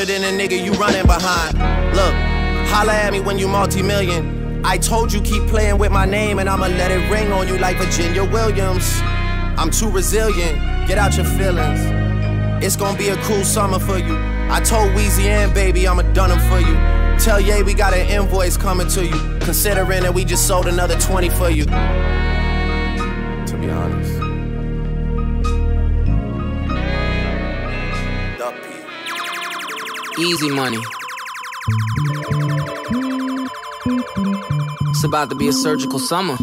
older than a nigga you running behind. Look, holla at me when you multi-million. I told you keep playing with my name and I'ma let it ring on you like Virginia Williams. I'm too resilient, get out your feelings. It's gonna be a cool summer for you. I told Weezy and Baby I'ma done them for you. Tell Ye we got an invoice coming to you, considering that we just sold another 20 for you. To be honest. Easy money. It's about to be a surgical summer.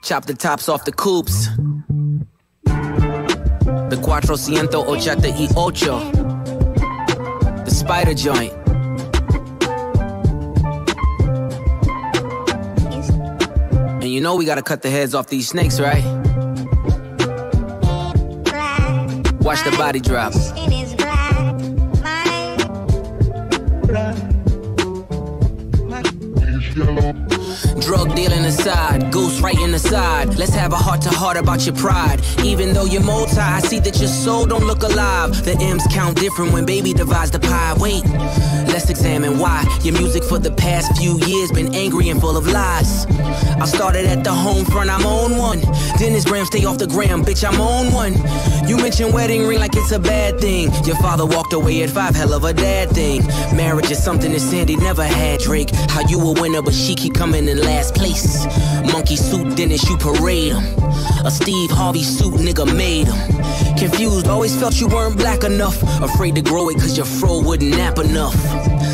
Chop the tops off the coupes. The 488. The spider joint. And you know we gotta cut the heads off these snakes, right? Watch the body drop. Drug dealing aside, ghost writing aside. Let's have a heart-to-heart about your pride. Even though you're multi, I see that your soul don't look alive. The M's count different when Baby divides the pie. Wait, let's examine why your music for the past few years been angry and full of lies. I started at the home front, I'm on one. Dennis Graham, stay off the gram, bitch, I'm on one. You mentioned wedding ring like it's a bad thing. Your father walked away at 5, hell of a dad thing. Marriage is something that Sandy never had, Drake. How you a winner, but she keep coming in last place. Monkey suit, Dennis, you parade him. A Steve Harvey suit, nigga made him. Confused, always felt you weren't black enough. Afraid to grow it cause your fro wouldn't nap enough.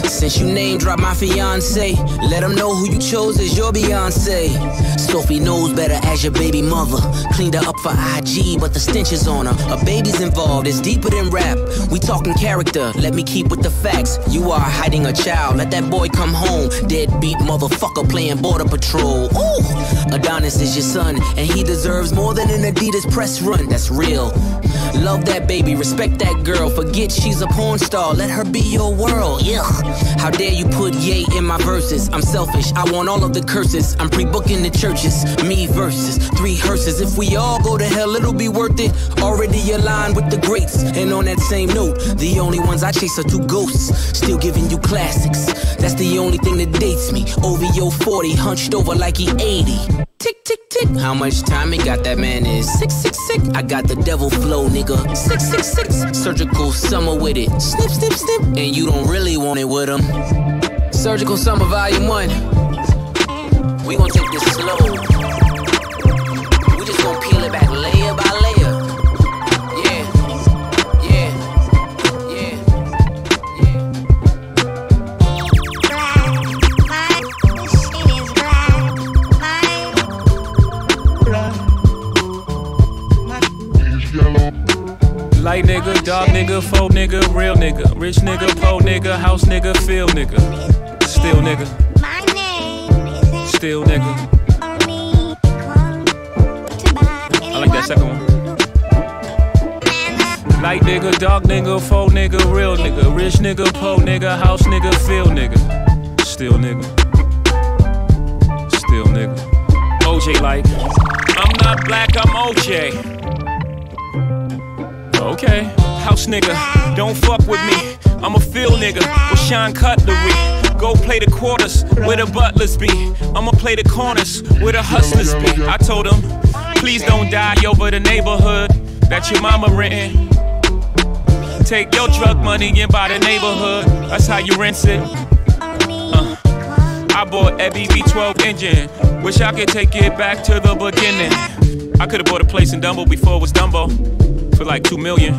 Since you name dropped my fiance, let them know who you chose as your Beyonce. Sophie knows better as your baby mother. Cleaned her up for IG, but the stench is on her. A baby's involved, it's deeper than rap. We talking character, let me keep with the facts. You are hiding a child, let that boy come home. Deadbeat motherfucker playing border patrol. Ooh, Adonis is your son, and he deserves more than an Adidas press run. That's real. Love that baby, respect that girl. Forget she's a porn star, let her be your world. Yeah. How dare you put Ye in my verses? I'm selfish, I want all of the curses. I'm pre-booking the churches, me versus 3 hearses. If we all go to hell, it'll be worth it. Already aligned with the greats. And on that same note, the only ones I chase are 2 ghosts. Still giving you classics. That's the only thing that dates me. OVO 40, hunched over like he 80. Tick, tick, tick. How much time it got? That man is 666. I got the devil flow, nigga. 666. Surgical summer with it. Snip, snip, snip. And you don't really want it with him. Surgical Summer Volume 1. We gon' take this slow. We just gon' peel it back layer by layer. Yeah, yeah, yeah, yeah. Light nigga, dark nigga, faux nigga, real nigga, rich nigga, po nigga, house nigga, feel nigga, still nigga, still nigga. I like that second one. Light nigga, dark nigga, faux nigga, real nigga, rich nigga, po nigga, house nigga, feel nigga, still nigga, still nigga. OJ like, I'm not black, I'm OJ. Okay, house nigga, don't fuck with me. I'm a field nigga with Sean Cutlery. Go play the quarters where the butlers be. I'ma play the corners where the hustlers be. I told him, please don't die over the neighborhood that your mama rentin'. Take your drug money and buy the neighborhood. That's how you rinse it. I bought a V12 engine. Wish I could take it back to the beginning. I could've bought a place in Dumbo before it was Dumbo. For like 2 million.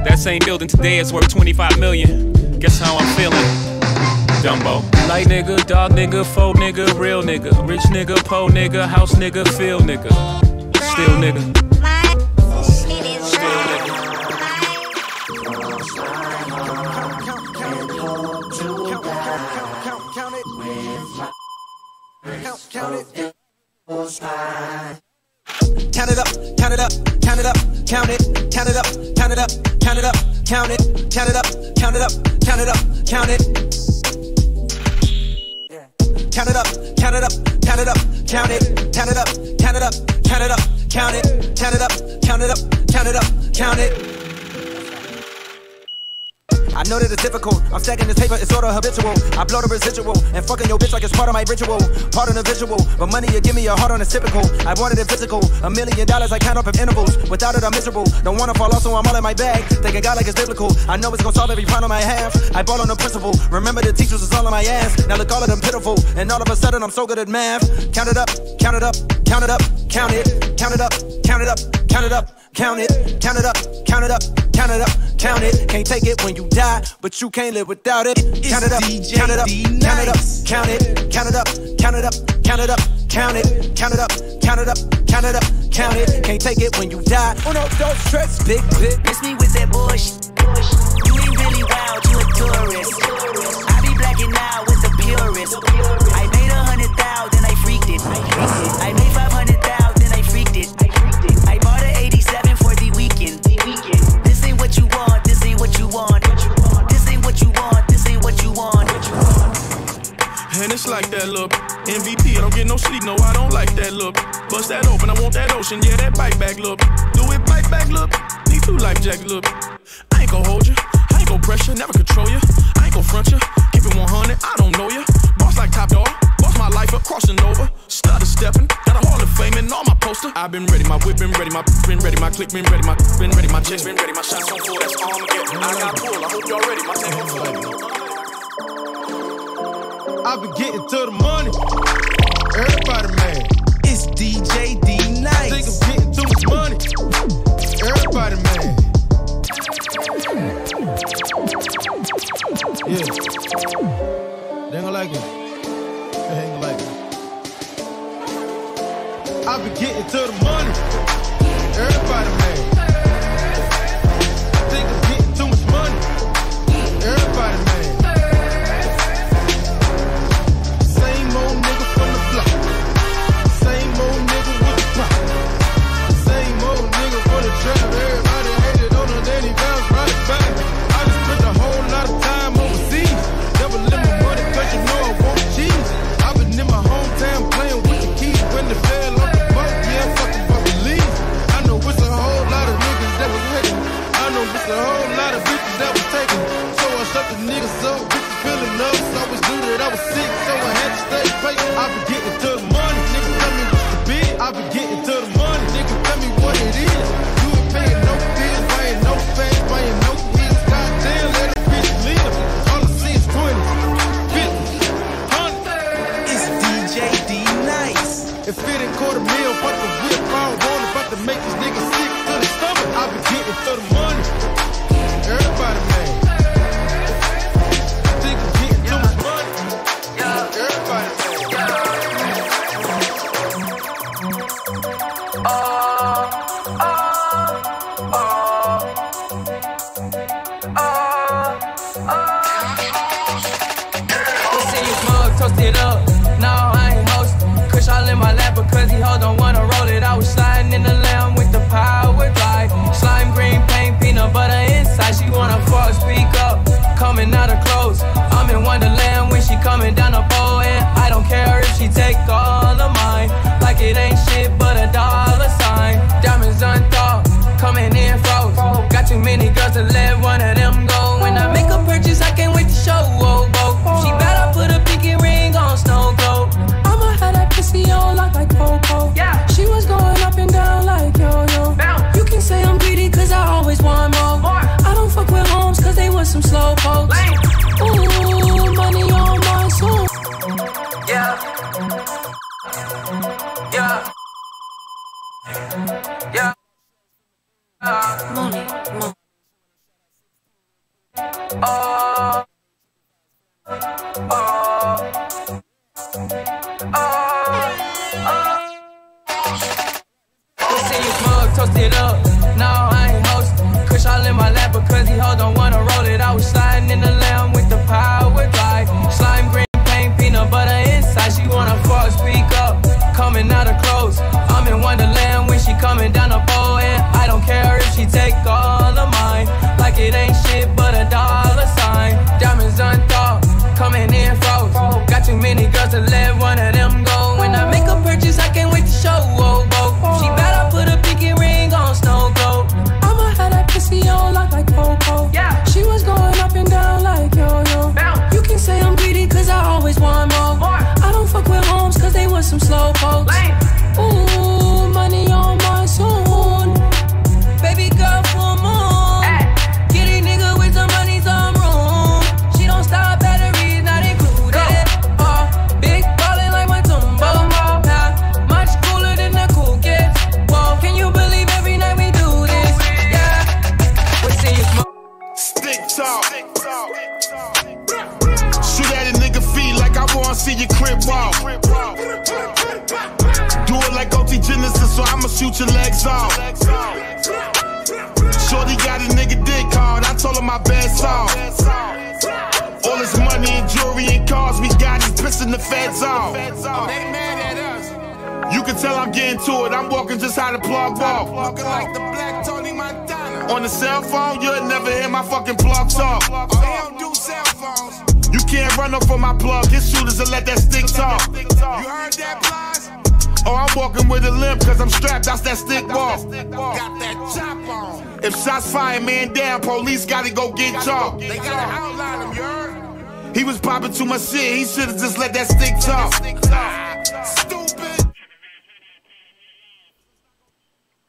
That same building today is worth 25 million. Guess how I'm feeling? Dumbo. Light nigga, dark nigga, faux nigga, real nigga, rich nigga, po nigga, house nigga, feel nigga, still nigga, still nigga. Count it up, count it up, count it up, count it, count it up, count it up, count it up, count it, count it up, count it up, count it up, count it. Count it up, count it up, count it up, count it, count it up, count it up, count it up, count it, count it up, count it up, count it up, count it. I know that it's difficult. I'm stacking this paper, it's sort of habitual. I blow the residual and fucking your bitch like it's part of my ritual. Part of the visual, but money you give me a heart on is typical. I wanted it physical, $1 million I count up in intervals. Without it I'm miserable, don't wanna fall off so I'm all in my bag. Thinking God like it's biblical, I know it's gonna solve every problem I have. I ball on the principle, remember the teachers was all on my ass. Now look all of them pitiful, and all of a sudden I'm so good at math. Count it up, count it up, count it up, count it, count it up, count it up, count it up, count it, count it up, count it up, count it up, count it. Can't take it when you die, but you can't live without it. Count it up, count it up, count it up, count it, count it up, count it up, count it up, count it, count it up, count it up, count it up, count it. Can't take it when you die. Oh no, don't stress, big bit. Miss me with that bullshit. You ain't really wild, you a tourist. I be blacking out with the purist. I made 100,000, I freaked it. I made 500,000, I freaked it. I bought an 87 for the weekend. This ain't what you want, this ain't what you want. This ain't what you want, this ain't what you want. And it's like that look. MVP, I don't get no sleep, no, I don't like that look. Bust that open, I want that ocean, yeah, that bite back look. Do it, bite back look. Need 2 life jack look. I ain't gon' hold you, I ain't gon' pressure, never control you. I ain't gon' front you, keep it 100, I don't know you. Boss like Top Dog, boss my life up, crossing over. Stutter stepping, got a Hall of Fame and all my poster. I've been ready, my whip been ready, my click been ready, my checks been ready, my shots on full, that's all I'm getting. I got pull, I hope y'all ready, my tank on full. I've been getting to the money. Everybody mad. It's DJ D Nice. Think I'm getting too much money. Everybody mad. Yeah. They ain't gonna like it. They ain't gonna like it. I've been getting to the money. Everybody mad. Think I'm getting too much money. Everybody mad. Same old nigga from the block. Same old nigga with the pop. Same old nigga for the trap. Everybody hated on her, then he bounced right back. I just spent a whole lot of time overseas. Never limit money cause you know I want cheese. I've been in my hometown playing with the keys. When they fell off the boat, yeah, I'm fucking fucking leave. I know it's a whole lot of niggas that was hating. I know it's a whole lot of bitches that was taking. So I shut the niggas up, bitches feeling up. Always knew that I was sick, so I had to stay patient. I've been getting to the money, nigga, tell me what's the bid. I've been getting to the money, nigga, tell me what it is. You ain't paying no bills, buying no fans, buying no hits. Goddamn, let a bitch live. All I see is 20, 50, 100. It's DJ D Nice. If it ain't $250,000, fuck the whip, I don't want it. About to make these niggas sick to the stomach. I've been getting to the money. Everybody mad. Think I'm getting too much money. Everybody mad. Toasted up, no, I ain't hosting. Kush all in my lap because he hold don't wanna roll it. I was sliding in the lamb with the power glide. Slime green paint, peanut butter inside. She wanna fuck, speak up, coming out of clothes. I'm in Wonderland when she coming down the pole. And I don't care if she take all of mine. Like it ain't shit but $1 sign. Diamonds unthought, coming in froze. Got too many girls to let one of them go. When I make a purchase, I can't wait to show. Oh, oh. She better put a pinky ring on Snow Globe. I'ma have that pussy on lock like Coco. Yeah. She was going up and down like yo-yo. You can say I'm greedy cause I always want more. I don't fuck with homes cause they want some slow pokes. Ooh, money on my soul. Yeah. Yeah. Yeah. Money, money. Toasted up, no, I ain't hosting. Kush all in my lap because he hold don't wanna roll it. I was sliding in the lamb with the power glide. Slime green paint, peanut butter inside. She wanna fuck, speak up, coming out of clothes. I'm in Wonderland when she coming down the pole. And I don't care if she take all of mine. Like it ain't shit but $1 sign. Diamonds unthought, coming in froze. Got too many girls to let one of them go. When I make a purchase, I can't wait to show. Oh, oh. She better put a pinky ring on Snow Globe. I'ma have that pussy on lock like Coco. Yeah. She talk. Shoot at a nigga feet like I wanna see your crib walk. Do it like OT Genesis, so I'ma shoot your legs off. Shorty got a nigga dick hard, I told her my bed's off. All this money and jewelry and cars we got is pissing the feds off. They mad at us. You can tell I'm getting to it, I'm walking just how the plug walk. Walking like the black Tony Montana. On the cell phone, you'll never hear my fucking plug talk. Oh, they don't do cell phones. You can't run up for my plug, hit shooters and let that stick talk. You heard that, Plies? Oh, I'm walking with a limp cause I'm strapped, that's that stick walk. Got that chop on. If shots fire, man down, police gotta go get chalk. They gotta outline him, you heard? He was popping too much shit, he should've just let that stick talk. Stupid.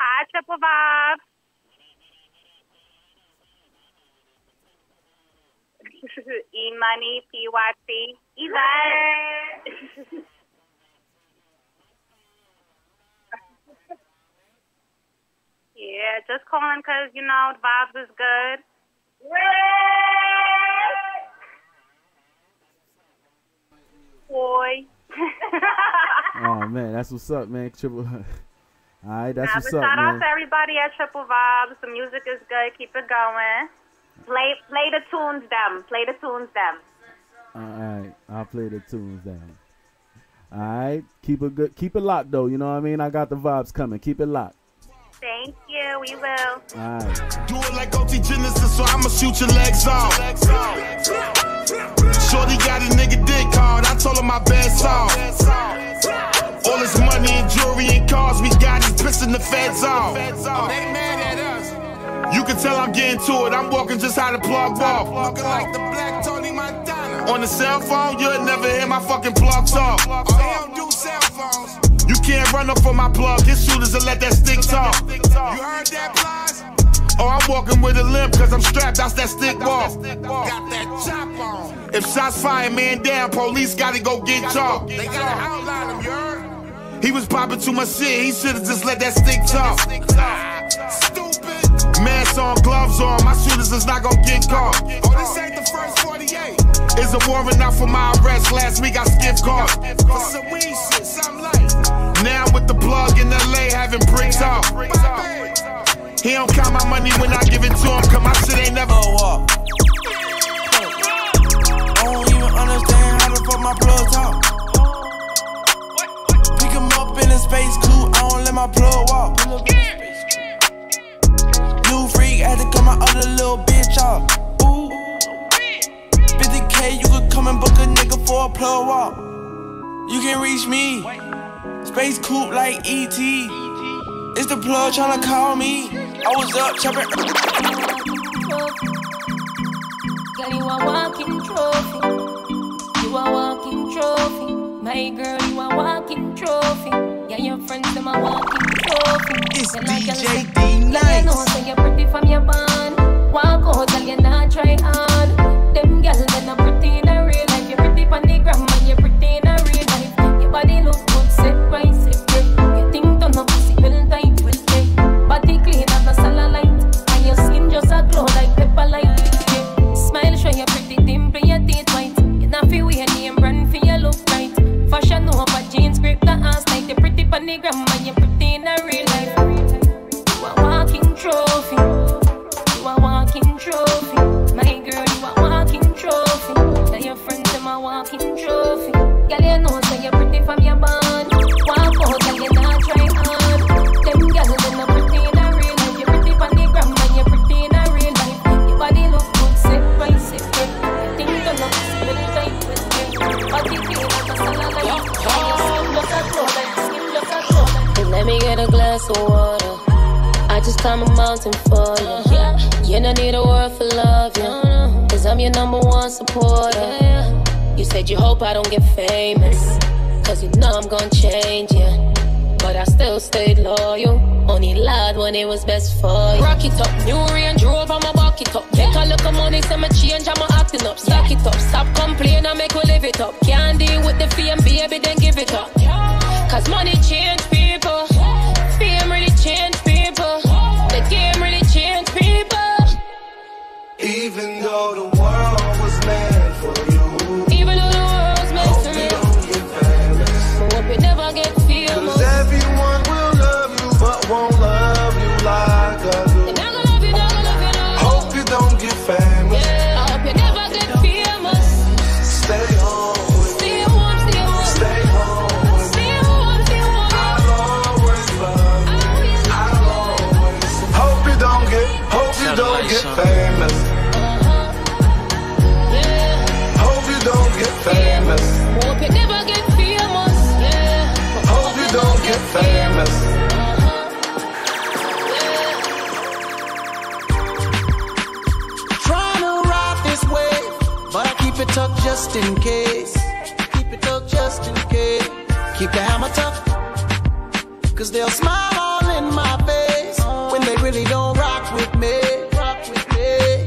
Hi, Triple Vibe. E-Money, PYT. Yvette. Yeah, just calling because, you know, the vibes is good. Boy. Oh, man, that's what's up, man. Triple. All right, that's what's up, shout out man. to everybody at Triple Vibes. The music is good. Keep it going. Play the tunes, them. Play the tunes, them. All right, I'll play the tunes then. All right, keep it locked though. You know what I mean? I got the vibes coming. Keep it locked. Thank you. We will. All right. Do it like OT Genesis, so I'ma shoot your legs off. Shorty got a nigga dick hard, I told her my bed's off. All this money and jewelry and cars we got is pissing the feds off. Oh, they mad at us. You can tell I'm getting to it, I'm walking just how the plug walk. Walking like the black Tony Montana. On the cell phone, you'll never hear my fucking plug talk. Oh, they don't do cell phones. You can't run up for my plug, hit shooters and let that stick talk. You heard that, Plies? Oh, I'm walking with a limp cause I'm strapped, that's that stick walk. Got that chop on. If shots fire, man down, police gotta go get chalk. They gotta outline him, you heard? He was popping too much shit, he should've just let that stick talk. Stupid. Mask on, gloves on, my shooters is not gonna get caught. Oh, this ain't the first 48. Is a warrant out for my arrest, last week I skipped caught. For some weed shit, something like. Now with the plug in LA having bricks off. He don't count my money when I give it to him, cause my shit ain't never up. I don't even understand how the fuck my plug talk. Pick him up in a space coupe, I don't let my plug walk. New freak, had to cut my other little bitch off. Ooh. 50K, you could come and book a nigga for a plug walk. You can reach me. Space coupe like E.T. It's the plug tryna call me. I was up chopping. Girl, you a walking trophy. You a walking trophy. My girl, you a walking trophy. Yeah, your friends, them a walking trophy. It's then DJ D Nice. Nice. You know, so you're pretty from your band. Walk out, girl, you not try hard. Them girls, they're not pretty in a real life. You're pretty on the gram, and you're pretty in a real life. Your body look good, set right, set straight. You think don't know pussy, well tight, twisted. Body clean, have no cellulite. And your skin just a glow like pepper light. Smile, show you pretty dimple, your teeth white. You not feel weird, name brand for your look right. Fashion over jeans, grip the ass like the pretty on the gram, and you're pretty in a real life. You a walking trophy. You a walking trophy. My girl, you a walking trophy. Now your friends, them a walking trophy. Girl, you know, so you're pretty from your band. Walk out, girl, you not try hard. Them girls, they not pretty in a real life. You're pretty on the gram, and you're pretty in a real life. Your body look good, set right, set straight. You think you look really tight, twisted. Body clean like a cellulite. Your skin just a glow like skin just a glow. Let me get a glass of water. I just climb a mountain for you. You don't need a word for love, yeah. Cause I'm your #1 supporter. You said you hope I don't get famous. Cause you know I'm gonna change, yeah. But I still stayed loyal. Only lied when it was best for you. Rock it up, new Range Rover, I'ma walk it up. Take a look at money, say me change, I'm acting up. Stack it up, stop complaining, I make we live it up. Can't deal with the fame, baby, then give it up. Cause money change people. Fame really change people. The game really change people. Even Even though the world was meant for you. Even though the world's meant Hope to you me. don't get famous. Hope you never get famous. 'Cause everyone will love you, but won't love you like I do. They're not gonna love you, not gonna love you, no. Hope you don't get famous. Yeah, I hope you never get famous. Stay home with me. Stay home, stay home. Stay home with me. Stay home, stay home. I'll always love you. I'll always. Hope you don't get famous. Hope you don't get famous. Hope you never get famous. Yeah. Hope you don't get famous. Trying to ride this wave, but I keep it tucked just in case. Keep it tucked just in case. Keep the hammer tough, 'cause they'll smile all in my face when they really don't rock with me. Rock with me.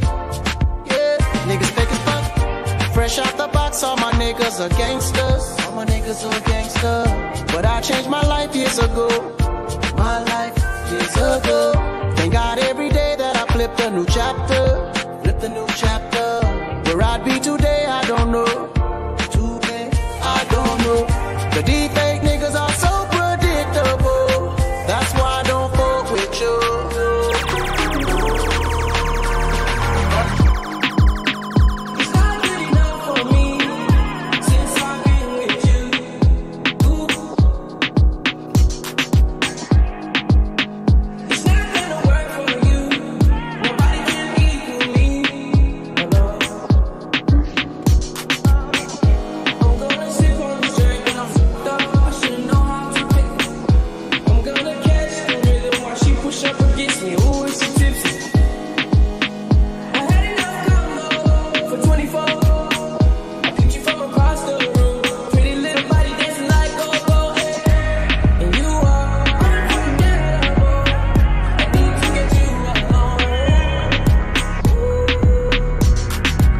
Yeah, niggas fake as fuck. Fresh out the box, all my niggas are gangsters. All my niggas are gangsters. But I changed my life years ago. My life years ago. Thank God every day that I flipped a new chapter. Flipped a new chapter. Where I'd be today, I don't know. Today, I don't know. The deep-fake niggas are so predictable. That's why I don't fuck with you. It's not good enough for me since I've been with you. It's not gonna work for you. Nobody can equal me. I'm gonna sip on the drink when I'm fucked up. I should know how to pick. I'm gonna catch the rhythm while she push up against me. Ooh, it's so tipsy. I had enough combo for 24. I picked you from across the room. Pretty little body dancing like go-go. And you are unforgettable. I need to get you alone.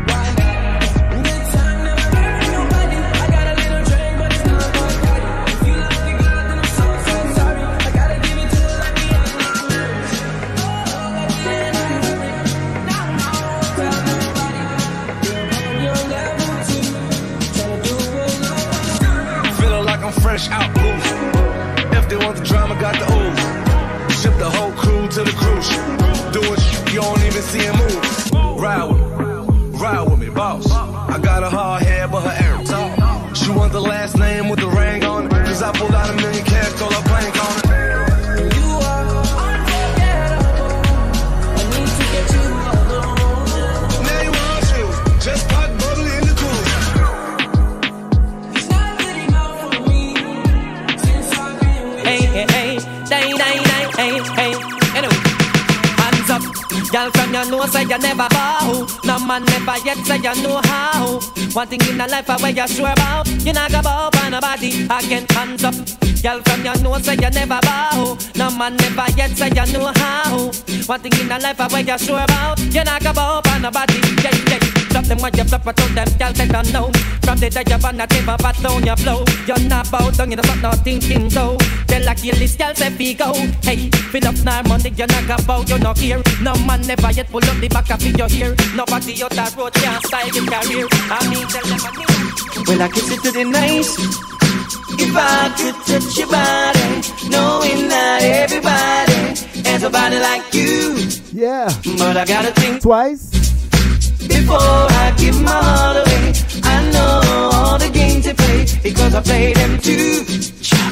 Why not? Good time never hurt nobody. I got a little drink, but it's not my body. If you love the girl, then I'm so sorry. I gotta give it to her like the end. Like the end. Now I'm all tell nobody. You're level 2. Tryna do what love. Feeling like I'm fresh out booze. If they want the drama, got the ooze. Ship the whole crew to the cruise. Doing shit you don't even see him move. Ride with me, boss. I got a hard head, but her air tall. She want the last name with the ring on it. 'Cause I pulled out $1 million cash, told her blank on it. You are unforgettable. I need to get you alone. Now you want shoes, just pop bubbly in the cool. It's not good enough for me since I've been with Hey, hey, hey, day, hey, hey. Anyway, hands up, y'all from your know say you never bow. No man never yet say you know how. One thing in the life where you sure about, you not go bow by nobody. Again, hands up, y'all from your know say you never bow. No man never yet say you know how. One thing in the life where you sure about, you not go bow by nobody. Yeah, yeah. Drop them when you flip, I told them, y'all take them no. From the day you're on the table, but down your flow. You're not bow down, you're not not thinking so. Tell like you list, y'all say be go. Hey, fill up now money, you're not go bow, you're not here. No man never yet pull up the back of your ear. Nobody out that road can't style your career. I mean, tell them I mean. Well, I kiss it to the nice. If I could touch your body, knowing not everybody has a body like you. Yeah. But I gotta think twice before I give my heart away. I know all the games they play because I play them too.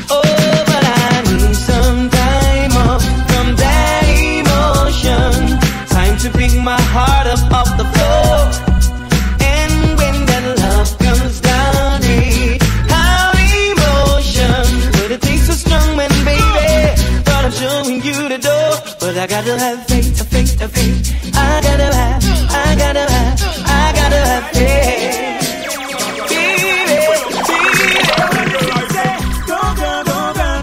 Oh, but I need some time off from that emotion. Time to pick my heart up off the floor. And when that love comes down, hey, how emotion. But it takes so strong, man, baby. But I'm showing you the door. But I gotta have faith. I gotta have faith. Baby. Go girl,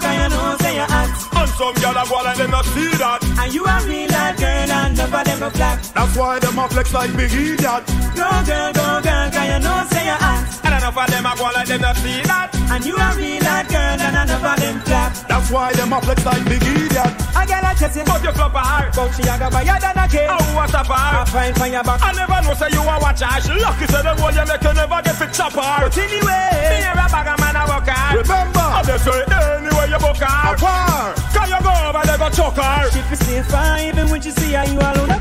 can you know say you're hot. And some gyal a go like them not see that. And you are real that girl and never them a flat. That's why them a flex like big idiot. Go girl, can you know say you're hot. And enough of them a go like them not see that. And you a real hot girl and enough of them flap. That's why them a flex like big idiot. I get a chest, but you flop a heart. But she a go buyer than a kid. Oh, what a bar. I find for your back. I never know say you a watch her. She lucky say the one you make you never get fit chop her. But anyway, me a bag a man a work hard. Remember, I just say anyway you book her. Apart. Can you go over there go choke her? She fi stay fine even when she see her you alone.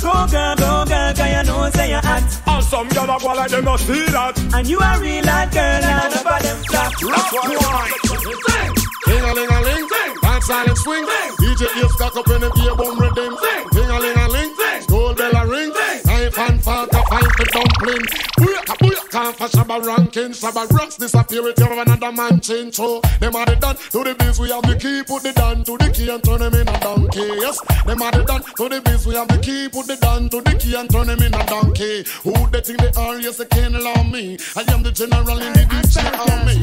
Go girl, cause you know say you're hot. And some girl a go like them not see that. And you a real hot girl and enough of them flap. That's why. Ding-a-ling-a-ling, dance silent swing. DJ ears stuck up in the beer boom rhythm. Ding-a-ling-a-ling, school bell a ring. Knife and fork a fight for dumpling. Booyaka, booyaka, for Shabba ranking. Shabba rocks disappear with you another man change. So them are the done to the biz. We have the key, put the down to the key and turn them in a donkey. Yes, them are the done to the biz. We have the key, put the down to the key and turn them in a donkey. Who they think they are? Yes, they can't allow me. I am the general in the DJ army.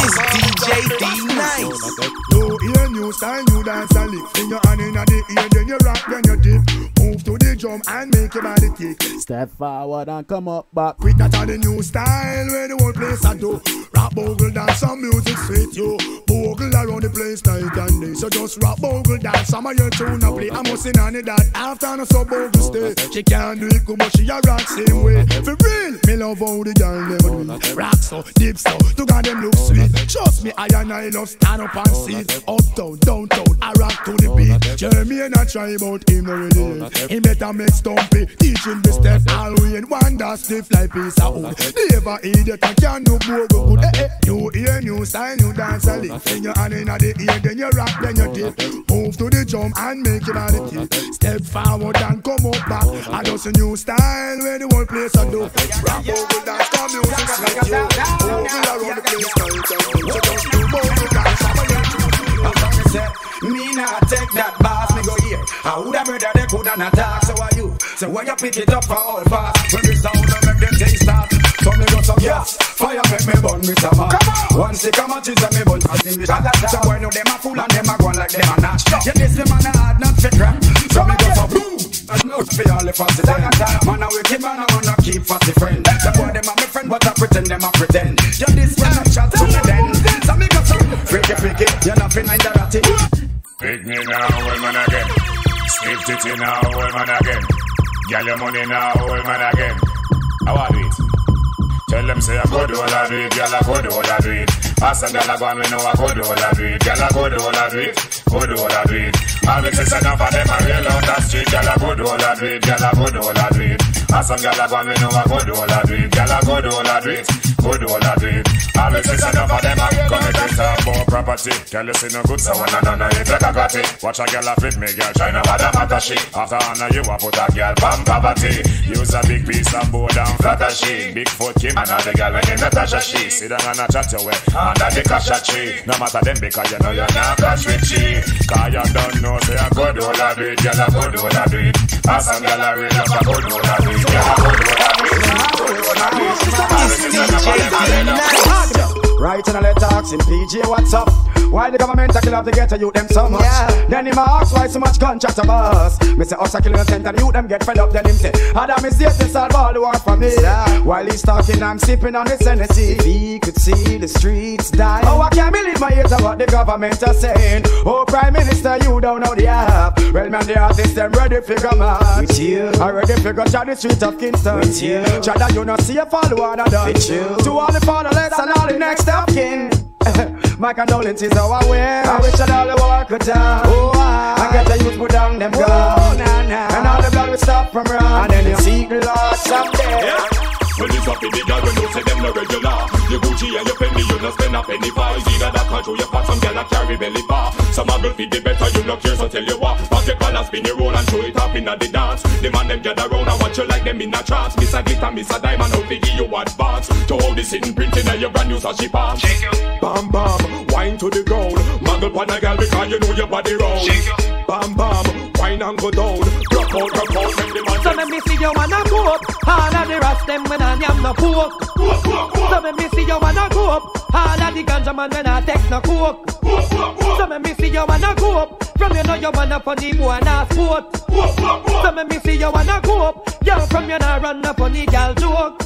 It's DJ D-Nice. You hear new style, new dance and lick. Bring your hand in the ear, then you rock, then you dip. Move to the drum and make your body kick. Step forward and come up back. Quick, that are the new style where the whole place I do. Rap, bogle, dance, some music sweet you. Bogle around the place night and day. So just rap, bogle, dance, some of your tune I play. I'm missing on it that after no so bogle stay. She can't do it good, but she a rock same way. For real, me love how the girl them do it. Rock so, dip so, to God them look sweet. Trust me, I and I love stand up and see. Uptown, downtown, I rock to the beat. Jeremy and I try about him already. He better make stumpy, teach him the step. All we in one that stiff like piece of wood. Never idiot and can't do bogle good. You hear new style, new dance a lick. Then you hand in the ear, then you rock, then you dip. Move to the drum and make your body tick. Step forward and come up back. I just a new style where the whole place I do. Rap bogle dance, come music like you. Bogle around the place night and day. So just do bogle dance, some of you. Me not take that boss, me go here. I woulda murder they coulda not talk. So are you? So why you pick it up for all fast? When the sound of make them things start. So me go some gas, fire make me burn me some man. One sick of matches and me burn fast in the shot. So why know them a fool and them a go like them a natch. Yeah, this the man a hard not fit rap. So me go for boom. And not for all the fancy then. Man a wicked man, I wanna keep fancy friend. The boy them a me friend, but I pretend them a pretend. Yeah, this one a chat to me then. So me go some freaky, you're not finna the ratty. Pick me now, old man again. Slip titty now, old man again. Get your money now, old man again. How are we? Tell them say I go do all I do it, girl I go do all I do it. Ask a girl I go and me know I go do all I do it. Girl I go do all I do it, go do all I do it. All the sisters enough of them are real on that street. Girl I go do all I do it, girl I go do all I do it. Ask a girl I go and me know I go do all I do it. Girl I go do all I do it, go do all I do it. All the sisters enough of them are committed to more property. Girl you see no good so one and it like a got it. Watch a girl a fit me, girl try no matter matter she. After honor you a put a girl bam poverty. Use a big piece of board and flatter she. Big foot Kim and all the girl when they Natasha she. Sit down and a chat your way under the cash at she. No matter them because you know you're not cash with she. Cause you don't know say a good all I do it. Girl a good all I do it. As a girl a real up a good all I do it. Girl a good all I do it. It's DJ D-Nice. Right in a letter asking PJ what's up. Why the government a kill off the ghetto youth them so much? Then him a ask why so much gunshot a bust. Me say us a kill innocent and youth them get fed up. Then him say Adam is here to solve all the war for me. While he's talking I'm sipping on his energy. If he could see the streets die. Oh I can't believe my ears of what the government are saying. Oh Prime Minister you don't know the app. Well man the artists them ready for come out. With you I ready for go to the street of Kingston. With you Chada you not see a follower that done. With you to all the fatherless and all the next of kin. My condolences how I wear. I wish that all the war could down. Oh, I get the youth put down them guns. And all the blood will stop from run. And then you see the Lord someday. Well, it's up in the girl when you say them no regular. Your Gucci and your Fendi, you no spend a penny for. It's either that control your fat, some girl a carry belly bar. Some a girl feed the better, you no care, so tell you what. Pop your collar, spin your roll and show it up in the dance. The man them gather round and watch you like them in a trance. Miss a glitter, miss a diamond, how they give you advance. To hold the sitting printing and your brand new sashi palm. Bam bam, wine to the ground. Muggle pan a girl because you know your body round. Bam bam, wine and go down. Rock out, make the man. So let me see you wanna go up. All of the rest them when I am no coke. So let me see you wanna go up. All of the ganja man when I take no coke. So let me see you wanna go up. From you know you wanna funny boy and a sport. So let me see you wanna go up. Yo, from you now run up on the gal joke.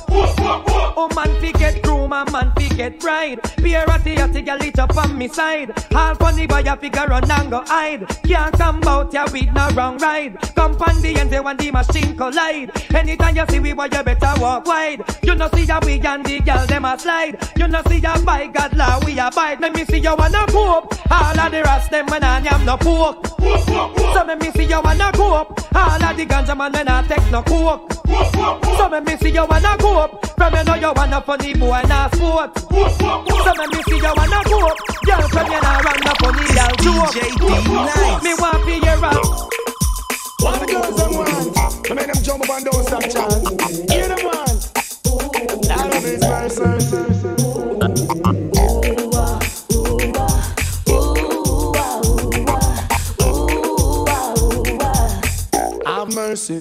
Oh man fi get groom and man fi get bride. Beer at the gal lit up on me side. All funny boy a figure run and go hide. Can't come bout ya with no wrong ride. Come on the end when the machine collide. Anytime you see we boy you better walk wide. You know see ya we and the gal them a slide. You know see ya by God law we abide. Let me see you wanna cope. All of the rest them when I am no poke. So let me see you wanna cope. All of the ganja man when I take no coke. So let me see you wanna cope. From you know you wanna funny boy and sport. So let me see you wanna cope. Girl from you now run up on the girl joke. Me want to hear up. What the girls them want? I make them jump up and down some chat. Hear them want. I love this person. Have mercy.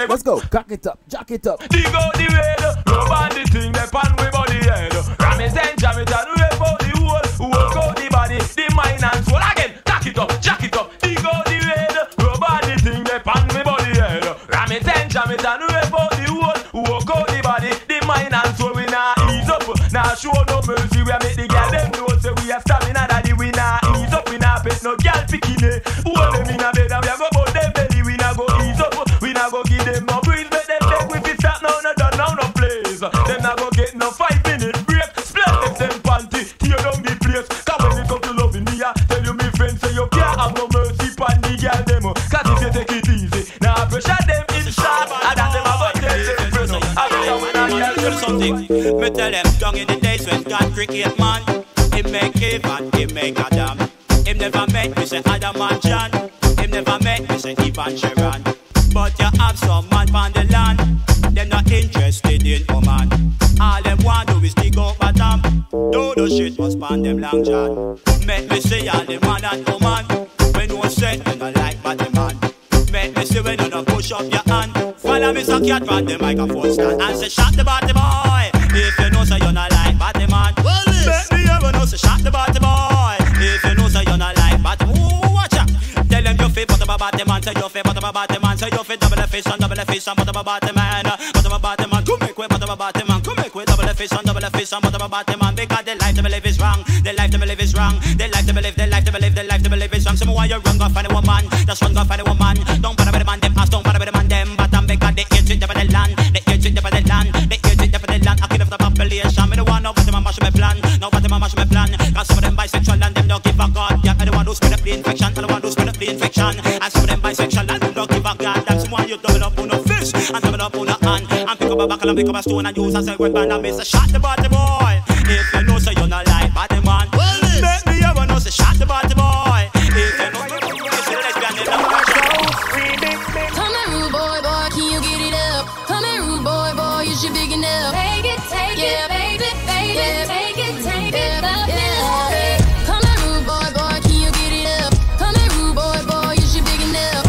Let's go, cock it up, jack it up. Dig out the red, rub on the thing, they pan with body head. Ram it and jam it and rip out the hole. Work out the body, the mind and soul. Again, cock it up, jack it up. Dig out the red, rub on the thing, they pan with body head. Ram it and jam it and rip out the hole. Work out the body, the mind and soul. We nah ease up, nah show no mercy. We make the girl them know say we have stamina daddy. We nah ease up, we nah pet no girl picking it. Hold them in a bed and we a go bout them belly. We nah go ease up, we nah go give them no breeze. Make them beg we fit start now, no done now, no place. Them nah go get no 5-minute break. Split them same panty, tear down the place. Cause when it come to loving me, I tell you me friends say you can't have no mercy pan the girl them. Cause if you take it easy, now pressure them in shot. And that them have a tell friends. I will when I tell something. Me tell them down in the days when God cricket man, he make Eve and he make Adam. Him never met me say Adam and John. Him never met me say Eve and Sharon. But you have some man on the land, them not interested in woman. All them want do is dig up bottom. Do the shit was pan them long john. Make me see all the man and woman. When you say you not like bad man. Make me see when you not push up your hand. Follow me so cat from the microphone stand and say shot the body boy. If you know say you not like bad man. Make me ever know say shot the body boy. If you know say you not like bad man. Watch out. Tell them you fit but about the man. Say you fit but about the man. Say you fit double the face and but about the man. But about the man. Come make way but about the man. Come make way double the face and but about the man. Because the life to believe is wrong. The life to believe is wrong. The life to believe. The life to believe. The life to believe is wrong. Some why you run go find a woman. Just run go find a woman. Don't bother with the man them. Don't bother with the man them. But I'm because the age in the land. The age in the land. The age in the land. I kill off the population. Me the one know what them mash my plan. Know what them mash my plan. Cause some of them bisexual and them don't give a god. Yeah, I the one who spread up the infection. I the one who spread up the infection. And some of them bisexual and them don't give a god. That's why you double up on a fish and double up on a hand. And pick up a buckle and pick up a stone and use a second band and miss a shot the body boy. If you know so you're not like body man. Make me ever know so shot the body boy. If you know come here, rude boy, boy, can you get it up? Come here, rude boy, boy, is you big enough? Take it, baby, baby, take it up, yeah. Come here, rude boy, boy, can you get it up? Come here, rude boy, boy, is you big enough?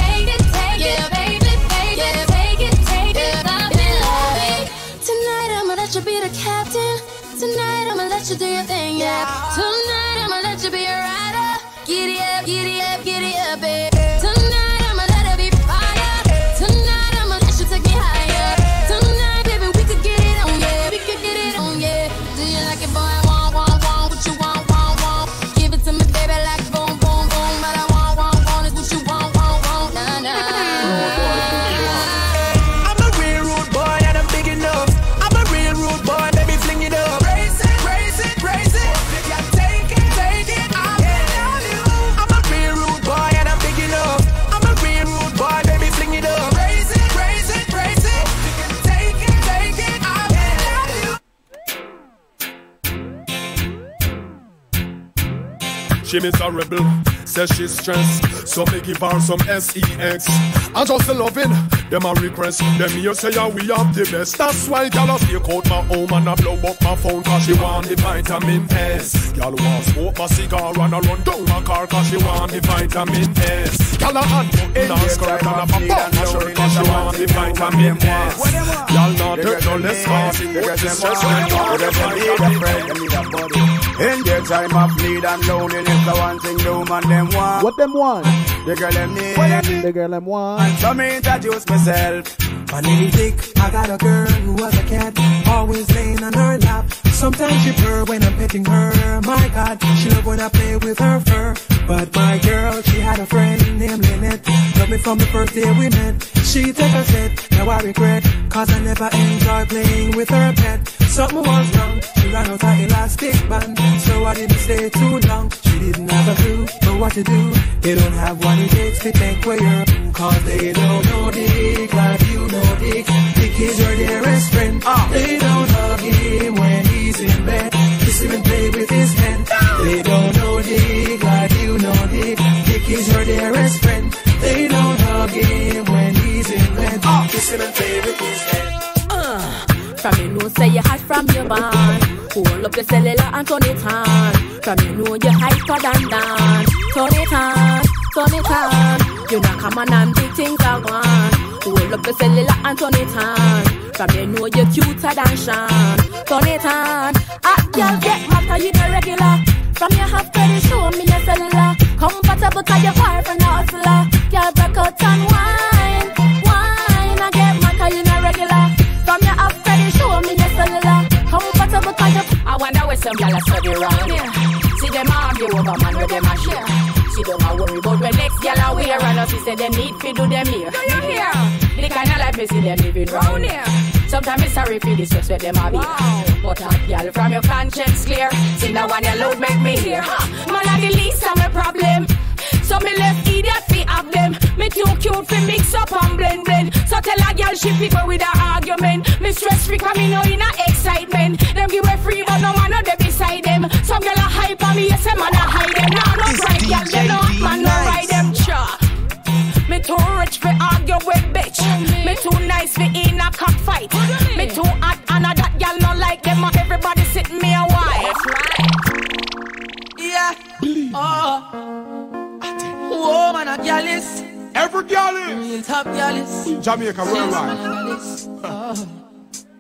She miserable, says she's stressed. So me give her some sex. I just loving them a request. Them here say we have the best. That's why y'all take out my home and I blow up my phone, cause she want the vitamin S. Y'all want smoke my cigar and I run down my car, cause she want the vitamin S. Y'all a hand in her skirt and I pop up my shirt, cause she want the vitamin S. Y'all not take no less cause it puts the stress on you. In their time of need and loneliness, the one thing the woman them want. What them want? The girl them need. The girl them want. So me introduce myself. My name Dick, I got a girl who was a cat, always laying on her lap. Sometimes she purr when I'm petting her. My God, she love when I play with her fur. But my girl, she had a friend named Lynette. Loved me from the first day we met. She took a set, now I regret, cause I never enjoyed playing with her pet. Something was wrong, she ran out her elastic band, so I didn't stay too long. She didn't have a clue for what to do. They don't have what it takes to take away her, cause they don't know Dick like you know Dick. Dick is your dearest friend. They don't hug him when he's in bed, kiss him and play with his hand. They don't know Dick like you know Dick. Dick is your dearest friend. They don't hug him when he's in bed, kiss him and play with his hand. From you know say you hot from your band, hold up the cellular and turn it on. From you know you hyper than dance, turn it on, turn it on. You know come on and big things are gone. Hold up the cellular and turn it on. From you know you cuter than Sean, turn it on. Ah, girl get mad 'cause you the regular. From your half credit show me your cellular. Comfortable 'cause your boyfriend a hustler. Girl break out and wine, wine. I get mad 'cause you the regular. From your half credit show me your cellular. Comfortable 'cause you. I wonder where some gyal a study round here. See them argue over man where them a share. See them a worry about when next gyal a wear, and us say them need fi do them here. Do you hear? The kind of life me see them living round here. Sometimes it's sorry for the stress where them a be. But a gyal from your conscience clear. See now one your load make me hear. Man a the least of my problem. So me left idiot fi have them. Me too cute fi mix up and blend blend. So tell a girl she pick up with a argument. Me stress free 'cause me know in a excitement. Them give me free but no man no there beside them. Some girl a hype on me, yes a man a hide them. Now no right girl them no man no ride them. Cha. Me too rich fi argue with bitch. Me too nice fi in a cockfight. Me too hot and a that girl no like them. Everybody sit me a while. Yeah. Oh. Whoa, man, a gyalis. Every gyalis. Real top gyalis. Jamaica worldwide.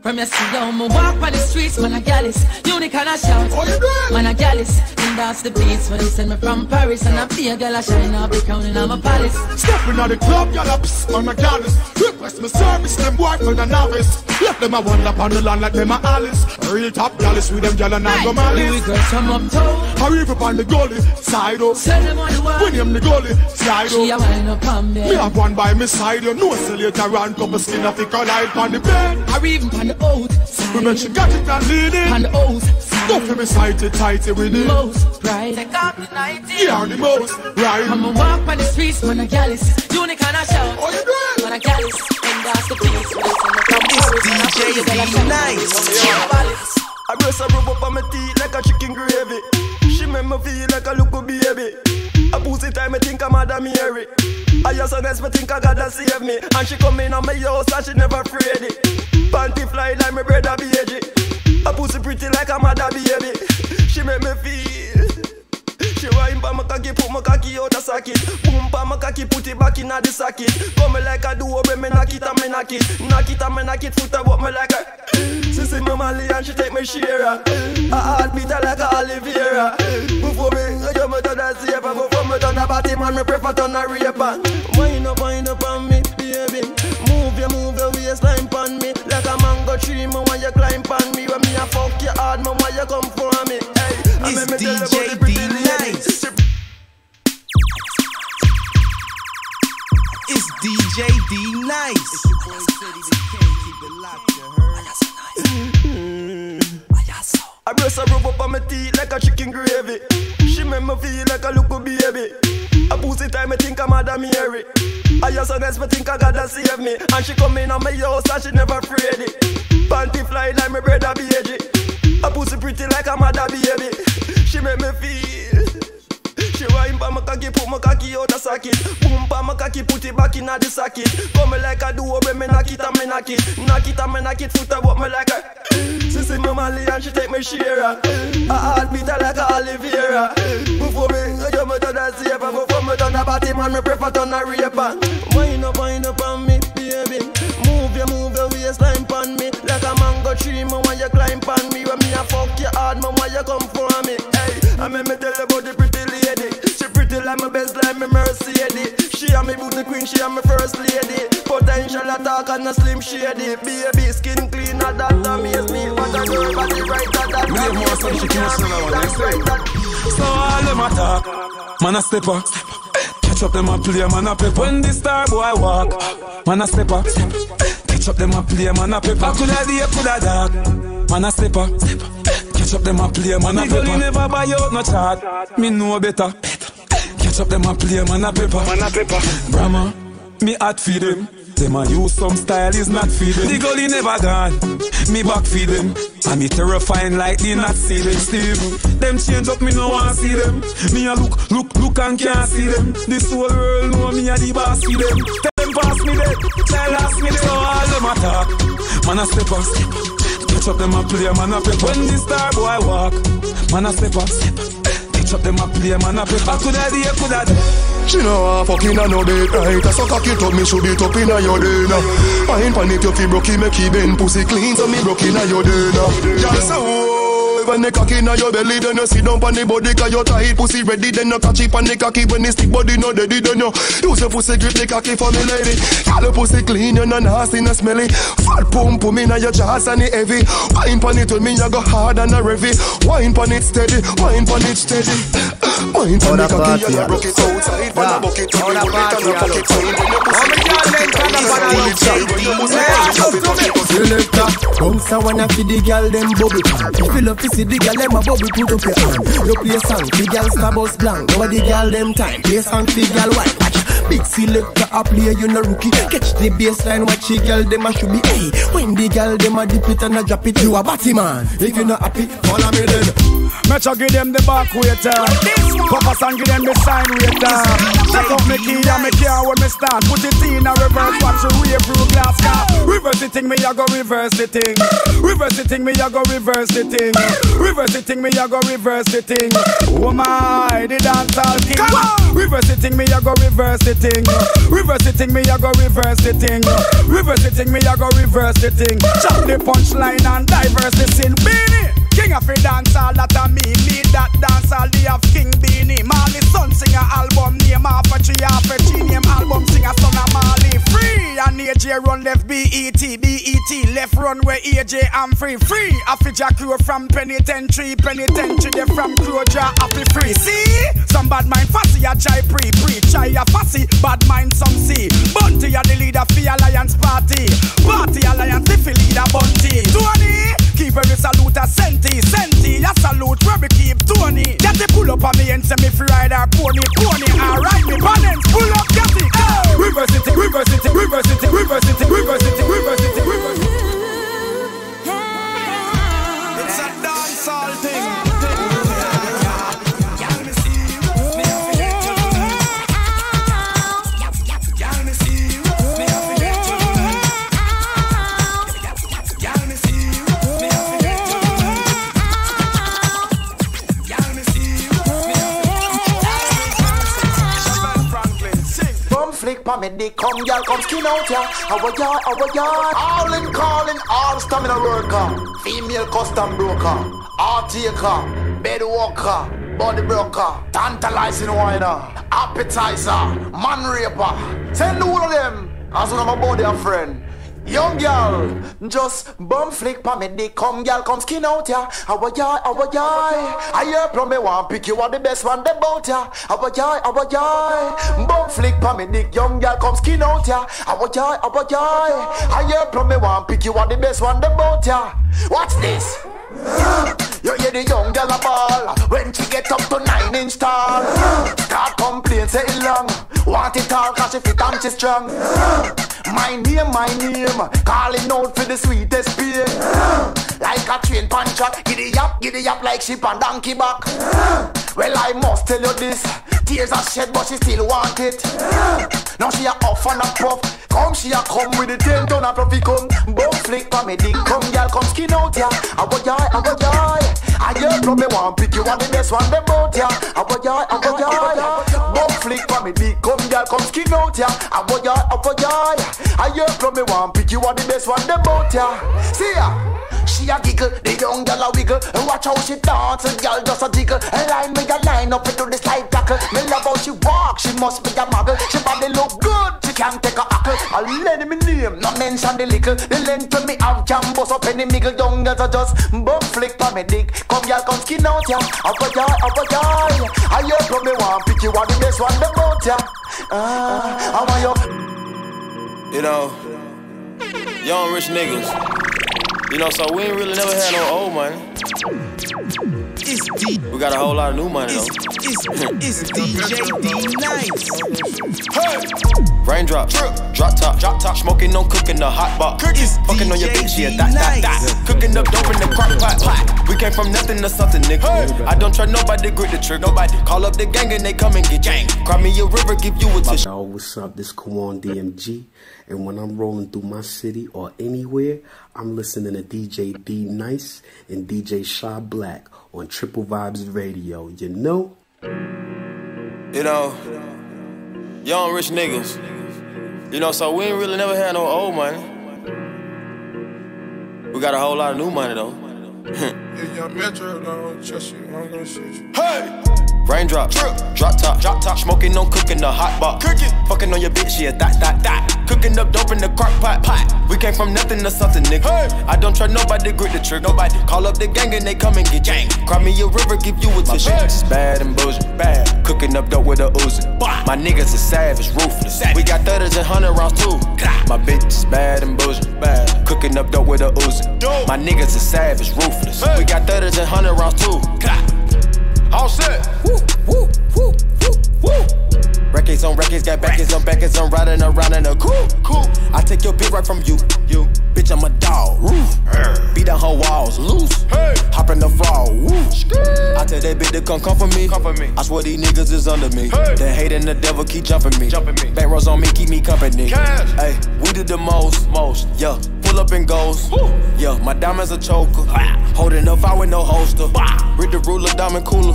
From your see how me walk on the streets, man a gyalis. Unique and a shout, man a gyalis. And that's the beats when they send me from Paris. And I be a girl a shine up the crown in my palace. Stepping on the club, y'all ups on a gyalis. Request my service, them boy for the novice. Left them a wander on the land like them a Alice. Real top gyalis with them gyal and I go malice. We girls from uptown, hurry up on the goalie, side up. send them on the wall. When him the goalie, slide up. She a wind up on me. Me have one by my side, you know, so later on, couple skin of the collide on the bed. Or even on the oath. Remember she got it and lead it. On the oath. Go for me sighted, tighty with it. Most right. Take off the 90. You are the most right. I'ma walk on the streets, man a gyalis. Unique and a shout. Oh, you good? Man a gyalis. And that's the piece. It's DJ D-Nice. I dress a rub up on my teeth like a chicken gravy. She make me feel like a little baby. A pussy time, I think I'm Madam Mary. I just honest, me think I gotta save me. And she come in on my house and she never afraid it. Panty fly like my brother baby. A pussy pretty like a mother baby. She make me feel. She wine pa my cocky, put my cocky out the socket. Boom pa my cocky, put it back in the socket. Come me like a duo, me knock it and me knock it. Knock it and me knock it, foot up me like a. She see me Mali and she take me share. A heartbeat like a Oliveira. Before me, I jump out of the safe. Before me turn a body man, me prefer turn a raper. Wind up on me, baby. Move your waistline pon me. Like a mango tree, me want you climb pon me. When me a fuck you hard, me want you come for me. Hey, it's DJ D-Nice. It's DJ D-Nice. It's your boy City, they can't keep it locked, you heard? I brush a rub up on my teeth like a chicken gravy. She make me feel like a little baby. A pussy time, I think I'm Madam Mary. I just honest, me think I gotta save me. And she come in on my house and she never afraid it. Panty fly like my brother baby. A pussy pretty like a mother baby. She make me feel. She wine pa my cocky, put my cocky out the socket. Boom pa my cocky, put it back in the socket. Come like I do, when me knock it and me knock it. Knock it and me knock it, foot about me like a. She see me Mali and she take me share. A heartbeat like a Oliveira. Before me, I get me to the safe. Before me done the party, man, me prefer turn a raper. Wind up on me, baby. Move your waistline pon me. Like a mango tree, me want you climb pon me. When me a fuck you hard, me want you come for me. Hey, I make me tell you about the pretty lady. She pretty like my best, like me Mercedes. She and me beauty queen, she and me first lady. Potential attack and a slim shady. Baby, skin cleaner, that amaze me. But I girl body brighter, that amaze me. So all them attack, man a stepper. Catch up them a play, man a pepper. When the star boy walk, man a stepper. Catch up them a play, man a pepper. Coulda day, coulda dark, man a stepper. Catch up them a play, man a pepper. Me never buy out no chart, me know better. Catch up them a play, man a pepper. Brahma, me hot feed them. Them a use some style is not feeding. The gully never gone, me back feed them. And me terrifying like the not see them. Steve, them change up, me no want see them. Me a look and can't see them. This whole world know me a the boss see them. Tell them pass me there, child ask me there. So all them attack, man a step up. Catch up them a play, man a pepper. When the star boy walk, man a step up. Catch up them a play, man a pepper. Coulda day, coulda day. She know I fucking a no date right. So cock it up, me should it up inna your day now. Fine pan it, you fi broke it, make it bend. Pussy clean, so me broke inna your day now. Y'all say oh, when the cocky inna your belly, then you sit down pon the body 'cause you tight. Pussy ready, then you catch it pon the cocky. When the stick body no deady, then you use your pussy grip the cocky for me lady. Y'all your pussy clean, you no nasty, no smelly. Fat pump inna your jaws and it heavy. Wine pon it with me, you go hard and a heavy. Wine pon it steady, wine pon it steady. Wine pon the cocky, you broke it outside. Selector, bounce and wanna feed the girl them bubble. If you love to see the girl them a bubble, put up your hand. You play a song, the girl star bus blank. Now the girl them time, play a song, the girl white. Watch, big selector a play, you no rookie. Catch the baseline, watch the girl them a should be. Hey, when the girl them a dip it and a drop it, you a batty man. If you not happy, follow me then. Metro give them the back waiter. Papa San give them the sign waiter. Take up me key and me car when me start. Put it in a reverse, watch the way through glass car. Reverse the thing, me a go reverse the thing. Reverse the thing, me a go reverse the thing. Reverse the thing, me a go reverse the thing. Oh my, the dancehall king. Reverse the thing, me a go reverse the thing. Reverse the thing, me a go reverse the thing. Reverse the thing, me a go reverse the thing. Chop the punchline and diverse the sin. Beanie, king of the dancehall, that a me. Lead that dancehall, they have King Beanie. Marley son sing a album name half a tree, half a tree name album sing a son of Marley. Free and AJ run left BET left run where AJ I'm free. Free Afija crew from penitentiary they from Croja happy free. See some bad mind fussy a chai pre chai a fussy bad mind some see. Bunty a the leader for Alliance Party Alliance if you leader Bunty. Tony keep every salute a senti a salute where we keep Tony. Get the pull up on me and send me free rider pony alright me balance pull up get it. Reverse it, reverse it, reverse it, reverse it, reverse it, reverse it, reverse it. It's a dancehall thing. Flick pa me dick, come y'all, come skin out ya. Our yard. All in calling, all stamina worker. Female custom broker, art taker, bed walker, body broker, tantalizing whiner, appetizer, man raper. Send all of them as one of my body and friend. Young girl, just bum flick pa me dick, come girl, come skin out ya. Our yard. I hear from me one pick you are the best one they bout ya. Our yard. Bum flick pa me dick, young girl, come skin out ya. Our yard. I hear from me one pick you are the best one they bout ya. Watch this. You hear the young girl a ball when she get up to 9-inch tall. Start complain, say it long. Want it all cause she fit and she strong. My name, calling out for the sweetest pain. Like a train puncher, giddy up like sheep and donkey back. Well, I must tell you this. Tears are shed, but she still want it. Now she a off and a puff. Come, she a come with the 10 ton of fluffy come. Bum flick for me dick, come girl, come skin out ya. I go joy. I hear from me one pick you want the best one them out ya. I go joy. Bum flick for me dick, come girl, come skin out ya. I go joy. I hear from me one pick you want the best one them out ya. See ya. She a giggle, the young girl a wiggle. And watch how she dance, and girl just a jiggle. And line me a line up into the slide tackle. Me love how she walk, she must be a muggle. She body look good, she can't take a hackle. I'll let me name, not mention the lickle. The length when me have can bust up any niggle. Young girls are just bum flick for me dick. Come girl, come skin out ya. Up a joy. I hear from me one pick you are the best one them out ya. I want you. You know, young rich niggas. You know, so we ain't really never had no old money. We got a whole lot of new money though. It's DJ D-Nice. Hey! Raindrop, drop top, smoking on cooking the hot box. Fucking on your bitch, yeah, that. Cooking up dope in the crock pot. We came from nothing to something, nigga. I don't try nobody, grip the trigger. Nobody call up the gang and they come and get gang. Cry me a river, give you a tissue. Yo, what's up? This Kawan DMG. And when I'm rolling through my city or anywhere, I'm listening to DJ D-Nice and DJ Shy Black on Triple Vibes Radio. You know? You know, young rich niggas. You know, so we ain't really never had no old money. We got a whole lot of new money though. Young Metro, don't trust you, I'm gonna shoot you. Hey! Raindrop, drop top, smoking on cooking the hot box. Fucking on your bitch, yeah, that. Cooking up dope in the crock pot. We came from nothing to something, nigga. I don't try nobody, grip the trigger. Nobody call up the gang and they come and get gang. Cry me a river, give you a tissue. My bitch is bad and bullshit, bad. Cooking up dope with a Uzi. My niggas is savage, ruthless. We got 30s and 100 rounds too. My bitch is bad and bullshit, bad. Cooking up dope with a Uzi. My niggas is savage, ruthless. We got 30s and 100 rounds too. All set. Records on records, got backers on backers. I'm riding around in a cool. I take your bitch right from you. Bitch, I'm a dog. Beat down her walls, loose. Hop in the fall. I tell that bitch to come for me. I swear these niggas is under me. They hate and the devil keep jumping me. Back rows on me, keep me company. Hey, we did the most. Yeah, pull up and goes. Yeah, my diamonds a choker. Holding up out with no holster. Read the ruler, diamond cooler.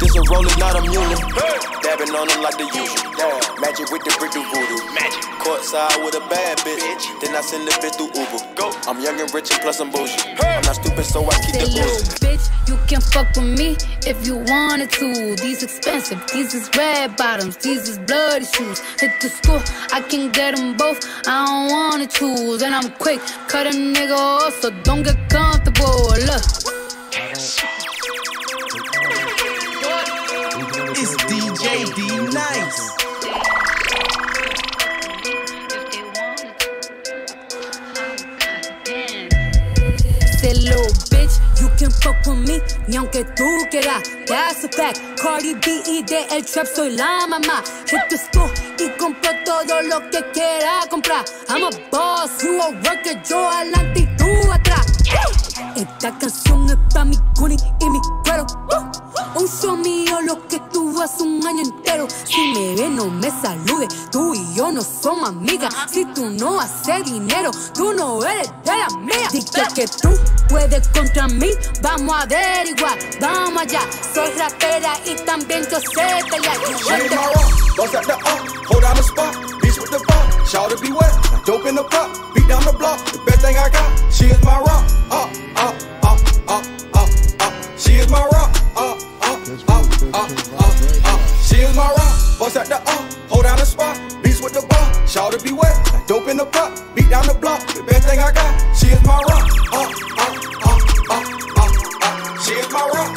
This a roller, not a mule. Dabbing on them like the usual. Magic with the brick do voodoo. Magic. Courtside with a bad bitch. Then I send the bitch through Uber. Go. I'm young and rich and plus I'm bullshit. I'm not stupid, so I keep the booze. Bitch, you can fuck with me if you wanted to. These expensive, these is red bottoms, these is bloody shoes. Hit the school, I can get them both. I don't wanna choose, and I'm quick, cut a nigga off, so don't get comfortable. Look. It's DJ D-Nice. Say, little bitch, you can fuck with me, ni aunque tú quieras. That's a fact. Cardi B y de el trap soy la mamá. Hit the store y compro todo lo que quiera comprar. I'm a boss, you a worker, yo adelante y tú atrás. Esta canción es pa' mi cuni y mi cuero. Un show mío lo que tuvo hace un año entero. Si me ve no me salude, tú y yo no somos amigas. Si tú no haces dinero, tú no eres de la mía. Dije que tú puedes contra mí, vamos a averiguar, vamos allá. Soy rapera y también yo sé pelear. Bust at the hold down the spot, bitch with the bar, shout to be wet, dope in the pop, beat down the block, the best thing I got, she is my rock, she is my rock, she is my rock, bust at the hold down the spot, bitch with the bar, shout to be wet, dope in the pop, beat down the block, the best thing I got, she is my rock, she is my rock,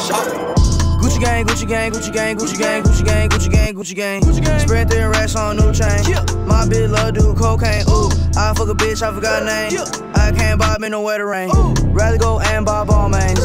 shout it. Gucci gang, Gucci gang, Gucci gang, Gucci gang, Gucci gang, Gucci gang, Gucci gang. Spread their racks on new chain. My bitch love do cocaine. Ooh, I fuck a bitch, I forgot her name. I can't buy me no wetter rain. Rather go and buy ball mains.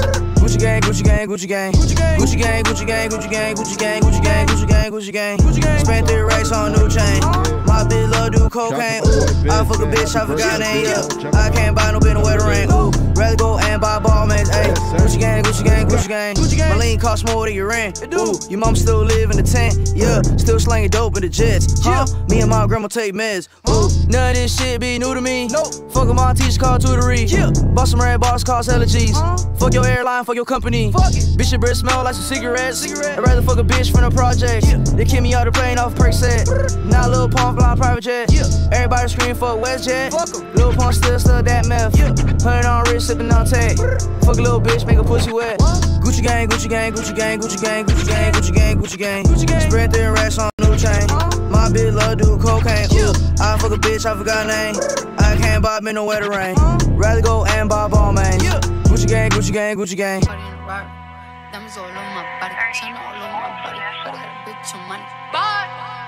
Gucci gang, Gucci gang, Gucci gang, Gucci gang, Gucci gang, Gucci gang, Gucci gang, Gucci gang, Gucci gang, Gucci gang, Gucci gang, Gucci gang. Spent 3 racks on new chain. My bitch love do cocaine. Ooh, I fuck a bitch, I forgot name. Yeah, I can't buy no bitch no wedding ring. Ooh, rather go and buy ball mates. Ayy, Gucci gang, Gucci gang, Gucci gang. My lean cost more than your rent. Ooh, your mom still live in the tent. Yeah, still slanging dope in the jets. Huh? Me and my grandma take meds. Ooh, none of this shit be new to me. Nope. Fuck my teacher called tutory. Yeah. Bust some red bars, cost hella cheese. Fuck your airline, fuck your company. Fuck it. Bitch, your breath smell like some cigarettes. I'd rather fuck a bitch from the project. Yeah. They kick me out the plane off perk set. Now Lil Pump flying private jet. Yeah. Everybody scream for WestJet. Lil Pump still that meth. Yeah. 100 on wrist, sippin' on tag. Fuck a little bitch, make a pussy wet. Gucci gang, Gucci gang, Gucci gang, Gucci gang, Gucci gang, Gucci gang, Gucci gang, Gucci gang. Spread 3 racks on new chain. My bitch love do cocaine. Ooh, I fuck a bitch, I forgot name. I can't buy me no wedding ring. Rather go and buy ball man. Gucci gang, Gucci gang, Gucci gang. Diamonds all on my body, China all on my body. But I got a bitch on money.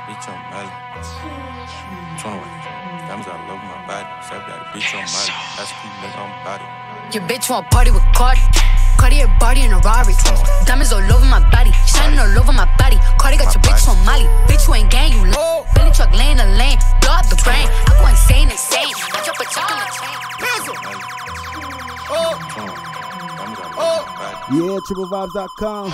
Bitch on Melly. 21. Diamonds all over my body. So I got a bitch on Molly. That's cool, nigga on body. Your bitch want party with Cardi. Cartier body in a Rari. Diamonds all over my body, shining all over my body. Cardi got your bitch on Molly. Bitch, you ain't gang, you lame. Billy truck laying the lane, blow up the brain. I go insane. I drop a check on the chain. Yeah, triplevibes.com.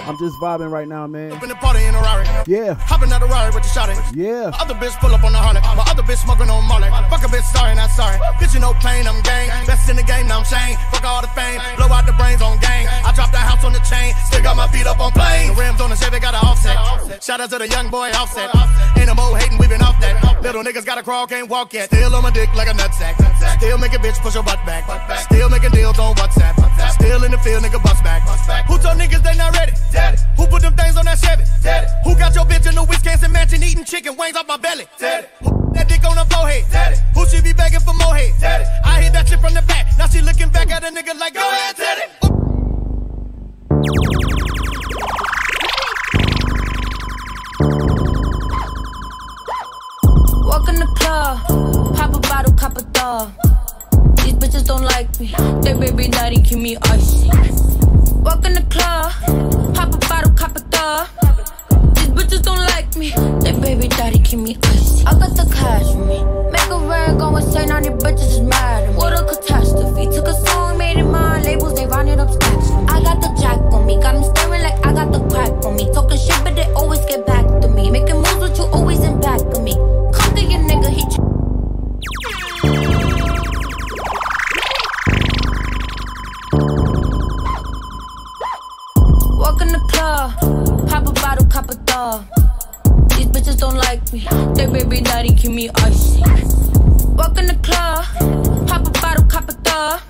I'm just vibing right now, man. Up in the party in a Rari. Yeah. Hopping out the Rari with the shotty. Yeah. My other bitch pull up on the Harley. My other bitch smoking on Molly. Fuck a bitch, sorry, not sorry. Bitch, you no pain, I'm gang. Best in the game, now I'm chain. Fuck all the fame. Blow out the brains on gang. I dropped the house on the chain. Still got my feet up on plane. The rims on the Chevy got an offset. Shout out to the young boy offset. Ain't no more hating, we been off that. Little niggas gotta crawl, can't walk yet. Still on my dick like a nutsack. Still making bitch push your butt back. Still making deals on WhatsApp. Still in the field, nigga bust back. Who told niggas they not ready? Daddy. Who put them things on that Chevy? Daddy. Who got your bitch in the Wisconsin mansion eating chicken wings off my belly? Daddy. Who that dick on her forehead? Daddy. Who she be begging for more head? Daddy. I hit that shit from the back. Now she looking back at a nigga like, go ahead, Daddy. Walk in the club, pop a bottle, cop a dog. These bitches don't like me, their baby daddy keep me icy. Walk in the club, pop a bottle, cop a dog. These bitches don't like me, their baby daddy keep me icy. I got the cash for me, make a rag go insane, all these bitches is mad at me. What a catastrophe, took a song, made it mine, labels, they rounded up stacks for me. I got the jack on me, got them staring like I got the crack on me. Talking shit but they always get back to me, making moves with you always in back of me. Come to your nigga, he walk in the club, pop a bottle, cop a dog. These bitches don't like me, their baby daddy keep me icy. Walk in the club, pop a bottle, cop a dog.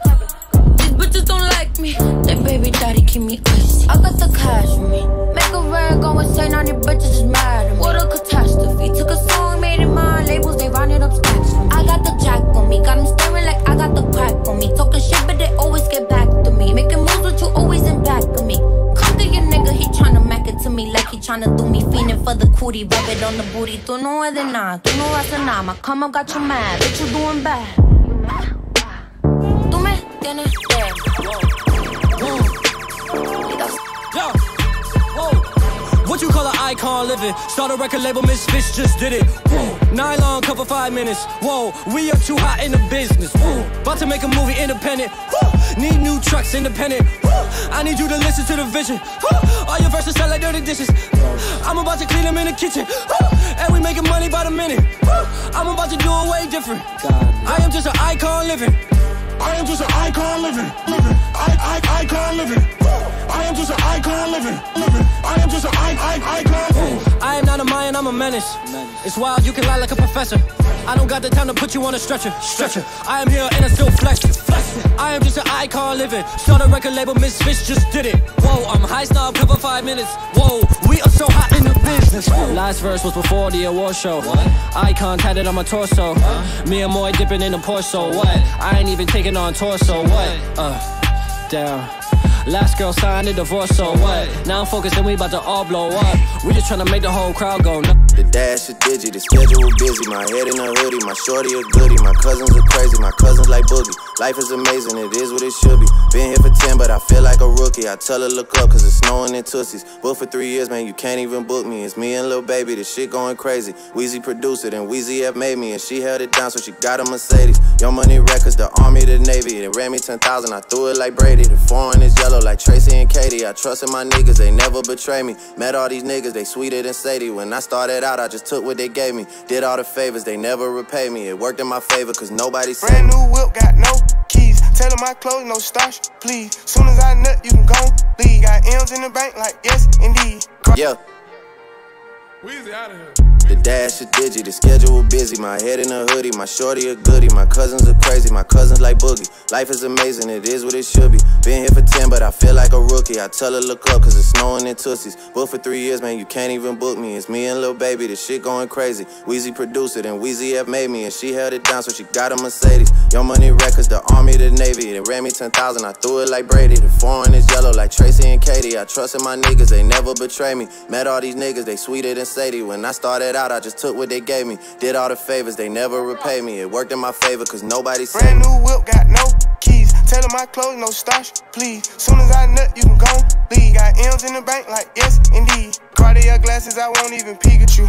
These bitches don't like me, their baby daddy keep me icy. I got the cash for me, make a rag go insane, all these bitches is mad at me. What a catastrophe, took a song, made it mine, labels, they rounded up stacks for me. I got the jack on me, got them staring like I got the crack on me. Talking shit but they always get back to me, making moves with you always in back of me. Your nigga, he tryna mack it to me like he tryna do me. Fiending for the cootie, rub it on the booty. Tu no es de nada, tu no haces nada. My come up got you mad, bitch, you doing bad. Tú me tienes Yo, what you call an icon living? Start a record label, Misfits just did it. Whoa. Nylon cover 5 minutes. Whoa, we up too hot in the business. Whoa. About to make a movie independent. Whoa. Need new trucks independent. Whoa. I need you to listen to the vision. Whoa. All your verses sound like dirty dishes. I'm about to clean them in the kitchen. And we making money by the minute. I'm about to do it way different. I am just an icon living. I am just an icon living. Icon living. I am just an icon living. I am just an icon. I am not a Mayan, I'm a menace. It's wild, you can lie like a professor. I don't got the time to put you on a stretcher. I am here and I still flex. I am just an icon living. Start a record label, Misfits just did it. Whoa, I'm high snob, cover 5 minutes. Whoa, we are so hot in the business. Last verse was before the award show. What? Icon tatted on my torso. Me and Moy dipping in the Porsche. What? I ain't even taking on torso. What? Down. Last girl signed a divorce, so what? Now I'm focused and we about to all blow up. We just tryna make the whole crowd go nuts. The dash is digi, the schedule busy. My head in a hoodie, my shorty a goodie. My cousins are crazy, my cousins like Boogie. Life is amazing, it is what it should be. Been here for 10, but I feel like a rookie. I tell her look up, cause it's snowing in Tootsies. Booked for 3 years, man, you can't even book me. It's me and Lil Baby, this shit going crazy. Weezy produced it, and Weezy F made me. And she held it down, so she got a Mercedes. Young Money Records, the Army, the Navy. They ran me 10,000, I threw it like Brady. The foreign is yellow like Tracy and Katie. I trusted my niggas, they never betray me. Met all these niggas, they sweeter than Sadie. When I started out, I just took what they gave me. Did all the favors, they never repay me. It worked in my favor, cause nobody said brand new whip, got no keys. Tell my clothes, no starch, please. Soon as I nut, you can go leave. Got M's in the bank, like yes, indeed. Yeah. Weezy out of here. The dash is digi, the schedule busy. My head in a hoodie, my shorty a goodie. My cousins are crazy, my cousins like Boogie. Life is amazing, it is what it should be. Been here for 10, but I feel like a rookie. I tell her look up, cause it's snowing in Tootsies. Booked for 3 years, man, you can't even book me. It's me and Lil Baby, this shit going crazy. Weezy produced it, and Weezy F made me. And she held it down, so she got a Mercedes. Young Money Records, the Army, the Navy. They ran me 10,000, I threw it like Brady. The foreign is yellow like Tracy and Katie. I trusted my niggas, they never betray me. Met all these niggas, they sweeter than Sadie. When I started out, I just took what they gave me. Did all the favors, they never repay me. It worked in my favor, cause nobody said brand new whip, got no keys. Tell my clothes, no starch, please. Soon as I nut, you can go leave. Got M's in the bank, like yes, indeed. Cartier glasses, I won't even peek at you.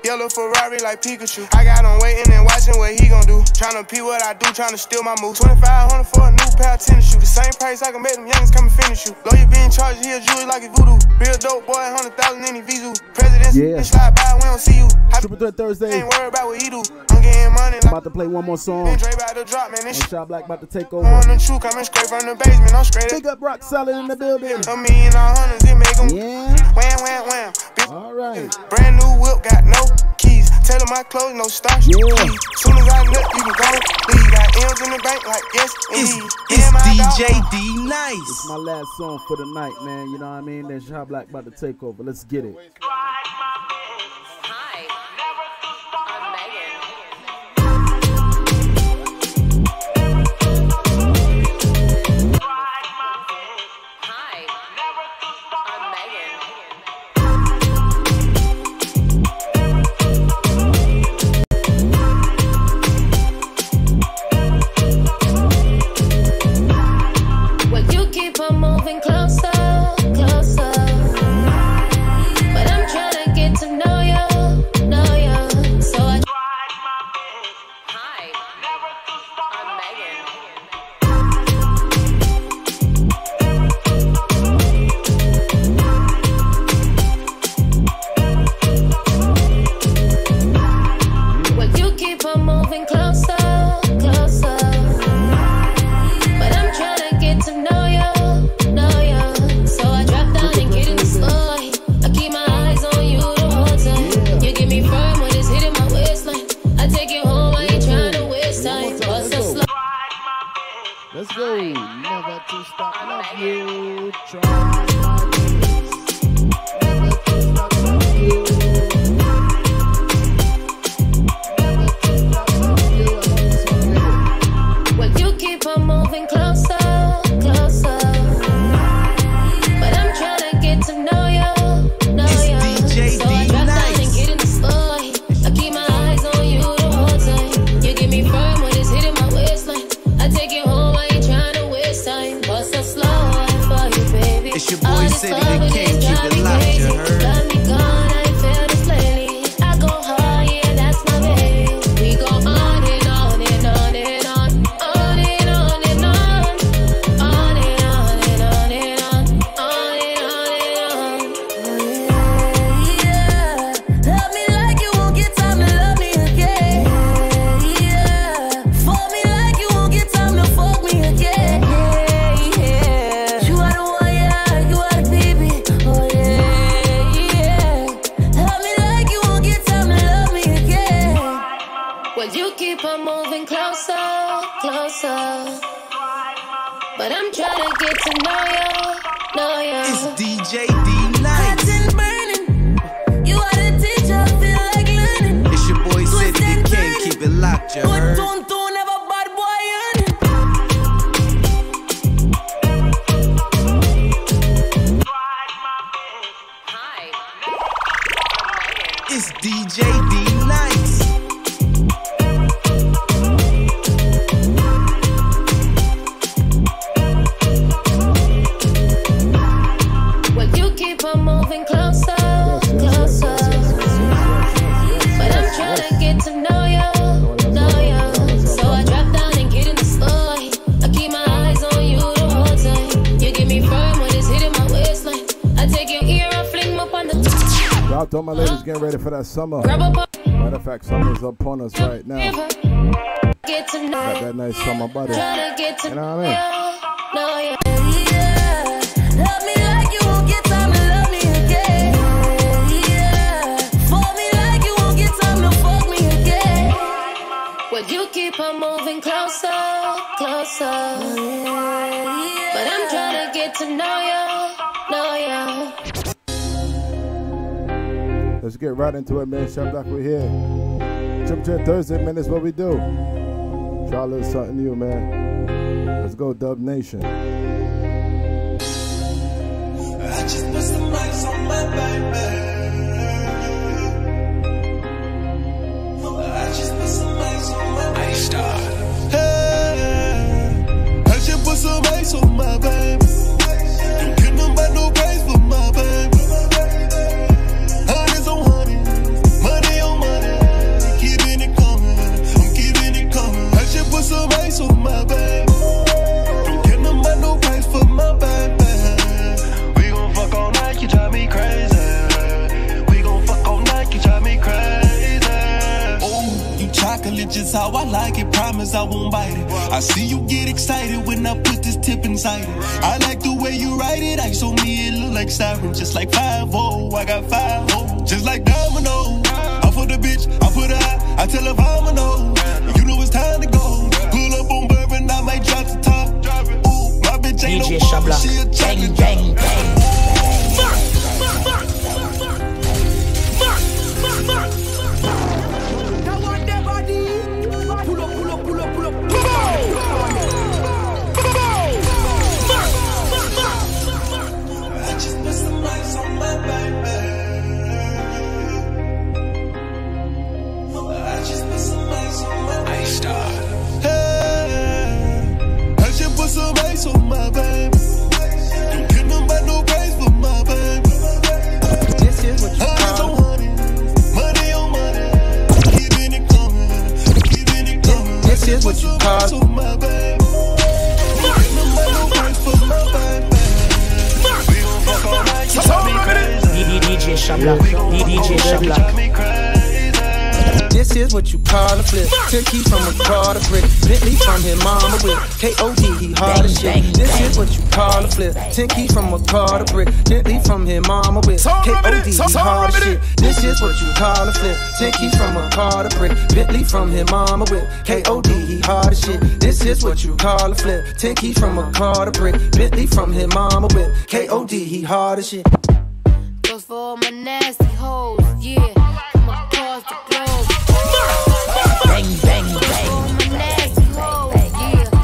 Yellow Ferrari like Pikachu. I got him waiting and watching what he gon' do. Tryna pee what I do, tryna steal my move. 2,500 for a new pair of tennis shoes. The same price I can make them youngins come and finish you. Lawyer being charged, he'll jewelry like it's voodoo. Real dope boy, 100,000 in his Vizu. Presidents, slide by, we don't see you. Triple Threat Thursday. Ain't worried about what he do. I'm getting money like about to play one more song. Dre about to drop, man. This Shot Black about to take over. On the true, coming straight from the basement. I'm straight Big up Rock Solid in the building. $1 million, hundreds, it make them wham, wham, wham. Alright. Brand new whip, got no keys. Tell my clothes, no starch. Soon as I nut, you can go leave. Got M's in the bank, like yes, indeed. It's DJ D Nice. It's my last song for the night, man. You know what I mean? Then Shot Black about to take over. Let's get it. DJ D Nice. Well, you keep on moving closer, closer. But I'm trying to get to know you, know you. So I drop down and get in the store. I keep my eyes on you the whole time. You give me firm when it's hitting my waistline. I take your ear and fling up on the top. Y'all told my ladies getting ready for that summer. Matter of fact, summer's upon us right now. Get to know. Got that nice summer body. Trying to get to you know what I mean? know you. Love me like you won't get time to love me again. For me like you won't get time to fuck me again. Well, you keep on moving closer, closer. But I'm trying to get to know you, know you. Let's get right into it, man. Shop Block, we're here. Triple Thursday, man, that's what we do. Try a little something new, man. Let's go, Dub Nation. I just put some ice on my baby. I just put some ice on my baby. Ice star. Hey, I just put some ice on my baby. Don't get nobody no price for my baby. Honey's on honey, money on money. Keeping it coming, I'm keeping it coming. I just put some ice on my baby. Don't get nobody no price for my baby. Fuck all night, you drive me crazy. We gon' fuck all night, you drive me crazy. Oh, you chocolate just how I like it. Promise I won't bite it. I see you get excited when I put this tip inside it. I like the way you write it. Ice on me, it look like siren. Just like 5-0, I got 5-0. Just like Domino. I put the bitch, I put her high. I tell her I'm a no. You know it's time to go. Pull up on bourbon, I might drop the top. Ooh, my bitch ain't no mama, she a chocolate. Bang, bang, bang. On my baby, don't get nobody no price for my baby. This is what you call honey, money on money. Keeping it coming, keeping it coming. This is what you call on my baby. Don't get nobody no price for my baby. We gon' fuck all night, you drive me crazy. DJ Shabla, DJ Shabla. This is what you call a flip. 10 keys from a car to brick. Bentley from his mama with K.O.D. he hard as shit. This is what you call a flip. 10 keys from a car to brick. Bentley from his mama with K.O.D. he hard as shit. This is what you call a flip. 10 keys from a car to brick. Bentley from his mama with K.O.D. he hard as shit. This is what you call a flip. 10 keys from a car to brick. Bentley from his mama with K.O.D. he hard as shit. Goes for all my nasty hoes, yeah. Come across the globe. Bang, bang, bang.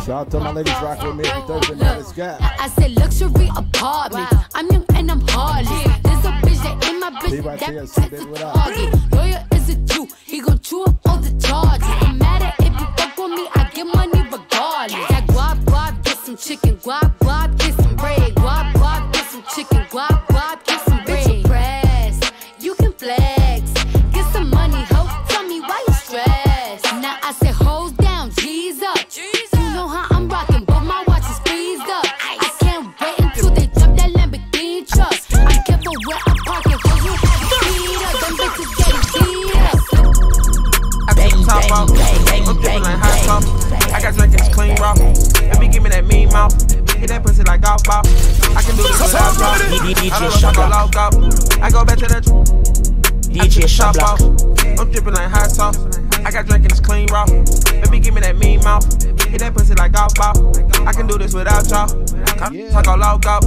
Shout out to my ladies rock with me every Thursday night. It's got. I said luxury apartment. I'm young and I'm heartless. There's a bitch that in my bitch that's a target. Lawyer is a Jew. He gon' chew up all the charges. No matter if you fuck with me, I get money regardless. That guap, guap, get some chicken. Guap, guap, get some bread. Guap, guap, get some chicken. Guap, guap, get some bread. Bitch, press. You can flex. Get some money, ho. Tell me why you stressed. Now I said hoes down, G's up. You know how I'm rocking, but my watch is freezed up. I can't wait until they drop that Lamborghini truck. I'm careful where I park it, cause you have to speed up. Them bitches getting beat up. I got the top off, I'm dripping like hot sauce. I got seconds clean raw. Let me give me that mean mouth. Hit that pussy like golf ball. I can do this without draw. I go back to that DJ Shabla. I'm dripping like hot sauce. I got drinking clean raw. Let me give me that mean mouth. Hit that pussy like golf ball. I can do this without y'all. Talk all logo.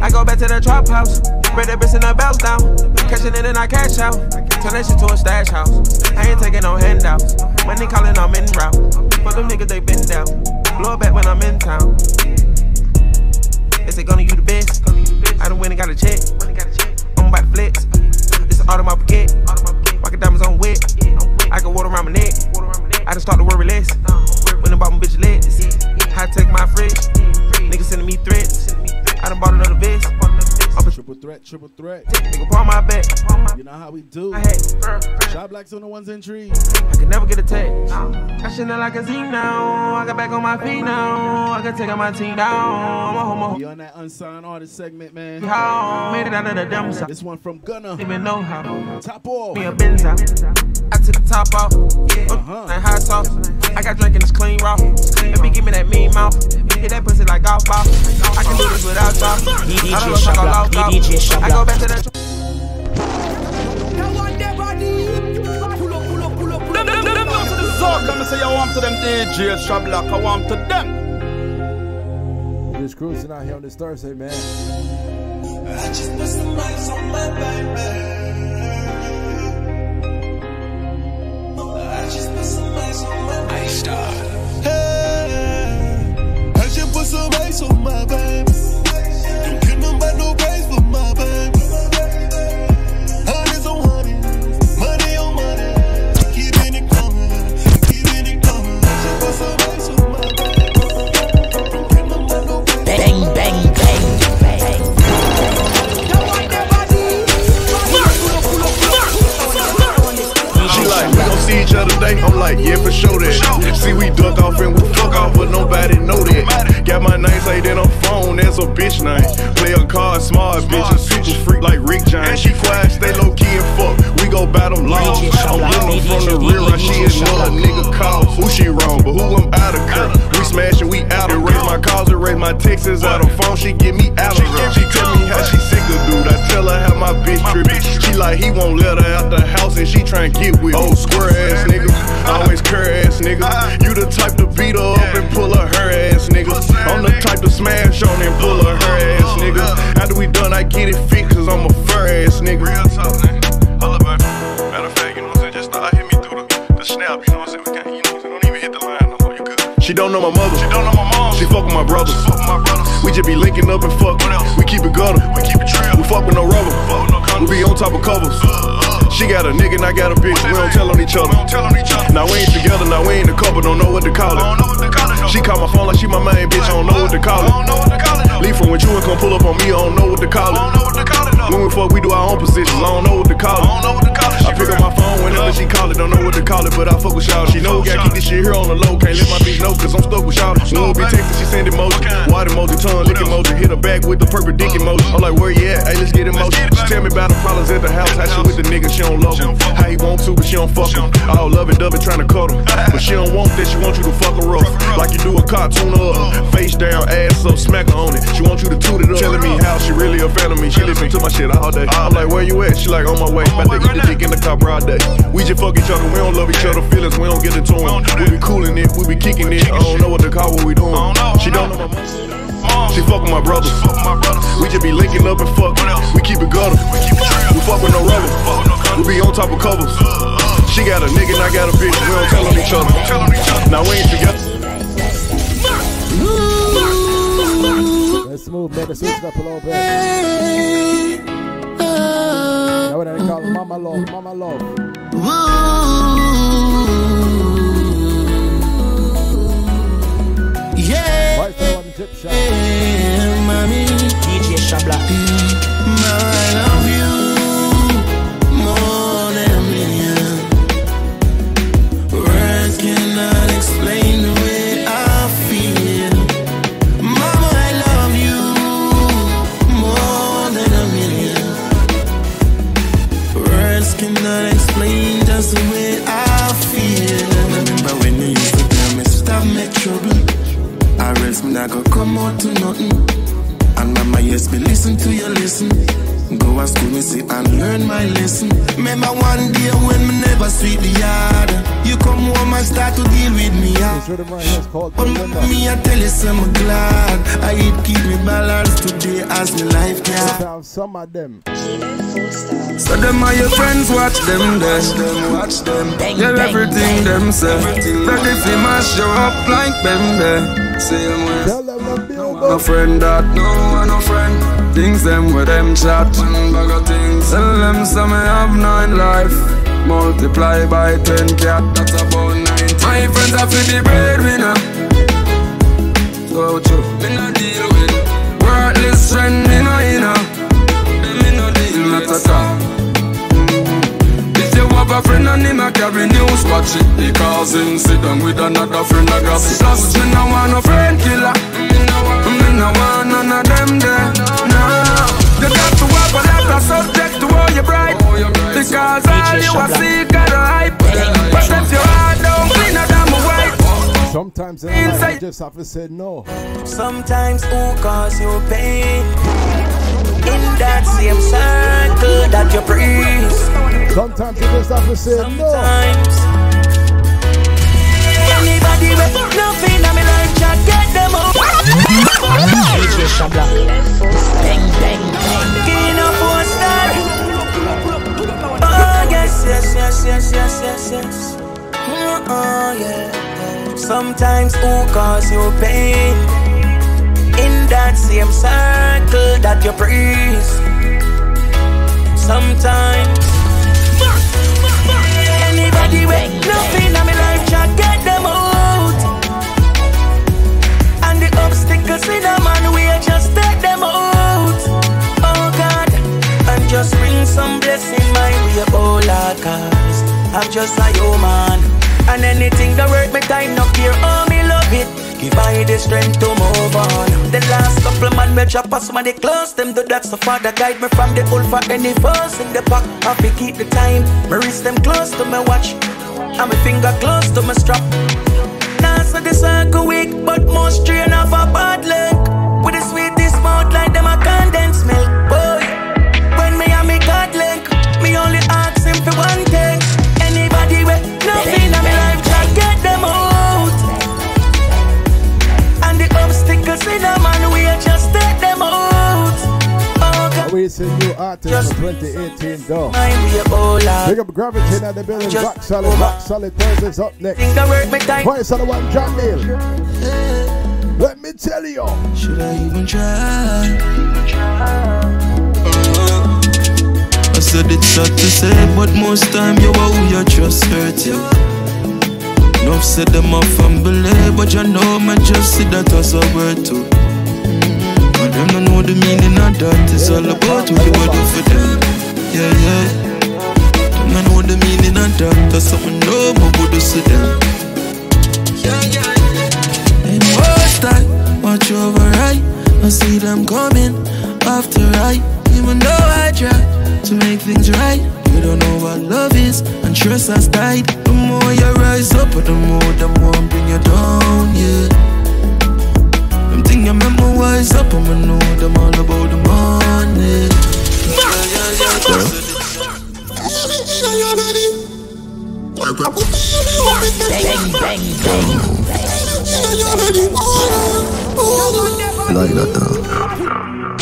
I go back to the trap house. Spread that bitch in the bells down. Catching it and I cash out. Turn that shit to a stash house. I ain't taking no handouts. Money calling, I'm in route. For them niggas, they been down. Blow it back when I'm in town. Is it gonna you the best? I done went and got a check. I'm about to flex. This is all of my pocket. Rocket diamonds Triple Threat. Upon my back. You know how we do. Shot Black's on the ones and trees. I can never get a text. I should know like a Z now. I got back on my feet now. I can take out my team down. I'm a homo. You on that unsigned artist segment, man. How? Made it out of the dumb side. This one from Gunna. Even know how. Top off. Me a Benz out. I took the top off. That hot sauce. I got drinking this clean raw. Baby, give me that mean mouth. Hit that pussy like golf ball. I can do this without y'all. DJ Shablock. DJ Shablock. I go back to that. Come and say I want to them DJ Shablock. I want to them. Just cruising out here on this Thursday, man. I just put some ice on my baby. I just put some ice on my baby. Ice star. Hey, I just put some ice on my baby. Don't give nobody no praise for my baby. Honey's on honey, money on money. Keeping it coming, keeping it coming. I just put some ice on my baby. Don't give nobody no praise. Bang, bang, bang, bang. She like, we gon' see each other today. I'm like, yeah, for sure that. See, we duck off and we fuck off, but nobody know that. Got my name saved in her phone, that's a bitch name. Play a card, smart bitch, a super freak like Rick James. She quiet, stay low key and fuck. We go battle law. I'm living from the rear, and she is another nigga call. Who she wrong, but who I'm out of cut. We smashing, we out of raise my calls and raise my texts out of phone. She get me out of her. She tell me how she sick of dude. I tell her how my bitch trippin'. She like he won't let her out the house and she tryna get with me. Oh, square ass nigga, always cur ass nigga. You the type to beat her up and pull her ass nigga. I'm the type to smash on and pull her ass nigga. After we done, I get it fixed cause I'm a fur ass nigga. Real talk, nigga. Hold up, man. Matter of fact, you know what I'm saying? Just hit me through the snap, you know what I'm saying? We can't, you know what I'm saying? Don't even hit the line no more, you good. She don't know my mother. She don't know my mom. She fuck with my brothers. We just be linking up and fuck. We keep it gutter. We keep it trill. We fuck with no rubber. We be on top of covers. She got a nigga and I got a bitch. We don't tell on each other. Now we ain't together. Now we ain't a couple. Don't know what to call it. She call my phone like she my main bitch. I don't know what to call it. Leave from when you and come pull up on me. I don't know what to call it. When we fuck, we do our own positions. I don't know what to call it. I pick up my phone whenever she call it. Don't know what to call it, but I fuck with y'all. She know we gotta keep this shit here on the low. Can't let my bitch know cause I'm stuck with y'all. When we be texting, she send emoji. White emoji, tongue lick emoji. Hit her back with the purple dick emoji. I'm like, where you at? Hey, let's get emoji. She tell me about the problems at the house. How she with the nigga, she don't love him. How he want to, but she don't fuck him. All love it, dub it, trying to cut him. But she don't want that, she want you to fuck her up. Like you do a cartoon up. Face down, ass up, smack her on it. She want you to toot it up. Telling me how she really a fan of me. She listen to my shit all day. I'm like, where you at? She like, on my way. About to eat the dick in the car broad day. We just fuck each other, we don't love each other. Feelings, we don't get into them. We be cooling it, we be kicking it. I don't know what to call what we doing. She don't know my mom. She fuck with my brothers. We just be linking up and fuck. We keep it gutter. We fuck with no rubber. We be on top of covers. She got a nigga and I got a bitch. We don't tell on each other. Now we ain't together. Let's move, man. Let's switch it up a little bit. Now what they call it? Mama Love, Mama Love. Yeah. Right there on the tip shop. Mommy. DJ Shablock. I love you more than a million. Words cannot explain the way I feel. Mama, I love you more than a million. Words cannot explain just the way I feel. Remember when you used to tell me stop make trouble, or else me not go come out to nothing. And mama, yes, me listen to you, listen. Go to school, me sit and learn my lesson. Remember one day when me never sweep the yard, you come home and start to deal with me. But me, I tell you, so I'm glad I eat keep me balanced today as my life can. Some of them. So them are your friends, watch them, watch them. Yeah, everything them say. But if you mash you up like Bembe, same way. No friend that, no friend. Things them with them chat, bag of things. Tell them some have 9 life. Multiply by 10 cat, that's about 90. My friends are for the breadwinner. So true, me not deal with worthless friend, me no inner. Me no a friend and him a carry news. Watch it because him sit down with another friend a gossip. Plus me no want no friend killer. Me no want none of them there. No, you got to have a lot of subject to all your bright. Because all you a see got a hype. But if your heart don't clean a damn white. Sometimes I just have to say no. Sometimes who cause you pain in that same circle that you breathe. Sometimes you just have to say no. Anybody with nothing in my life, just get them up. DJ Shabla. Bang, bang, bang. King of four star. Oh, yes, yes, yes, yes, yes, yes, yes. Oh, yeah. Sometimes who cause you pain in that same circle that you breathe. Sometimes anybody with nothing in my life, just get them out. And the obstacles in a man way, just take them out. Oh God, and just bring some blessing my way. Oh Lord, cause I'm just a human. And anything that work me time no care, oh me love it. Give I the strength to move on. The last couple man me drop us somebody close them to that so far that guide me from the old for any force in the pack. I fi keep the time, me wrist them close to my watch, and my finger close to my strap. Now so the circle weak, but most strain of a bad luck. With the sweetest mouth like them a condensed milk. Boy, when me and me God link, me only ask him for one thing. Anybody with nothing in my life, just get them out. And the obstacles in a man, we just take them out. Oh God. We see new artist for 2018 though. Big up Gravity at the building. Rock solid Thursdays up next. Voice of the one John Neal. Let me tell you. Should I even try? I said it's sad to say, but most time you are who you just hurt you. Enough said them off and believe, but you know me just see that as a word too. But them don't know the meaning of that. It's all about what you do for them. Yeah, yeah. Them don't know the meaning of that. That's something no more would do to them. Yeah, yeah, yeah. And most time, watch over right. I see them coming after right. Even though I try to make things right, you don't know what love is, and trust has died. The more you rise up, the more them won't bring you down, yeah. Them thing you memorize up, I'ma know them all about the money. Bang, bang, bang. Like that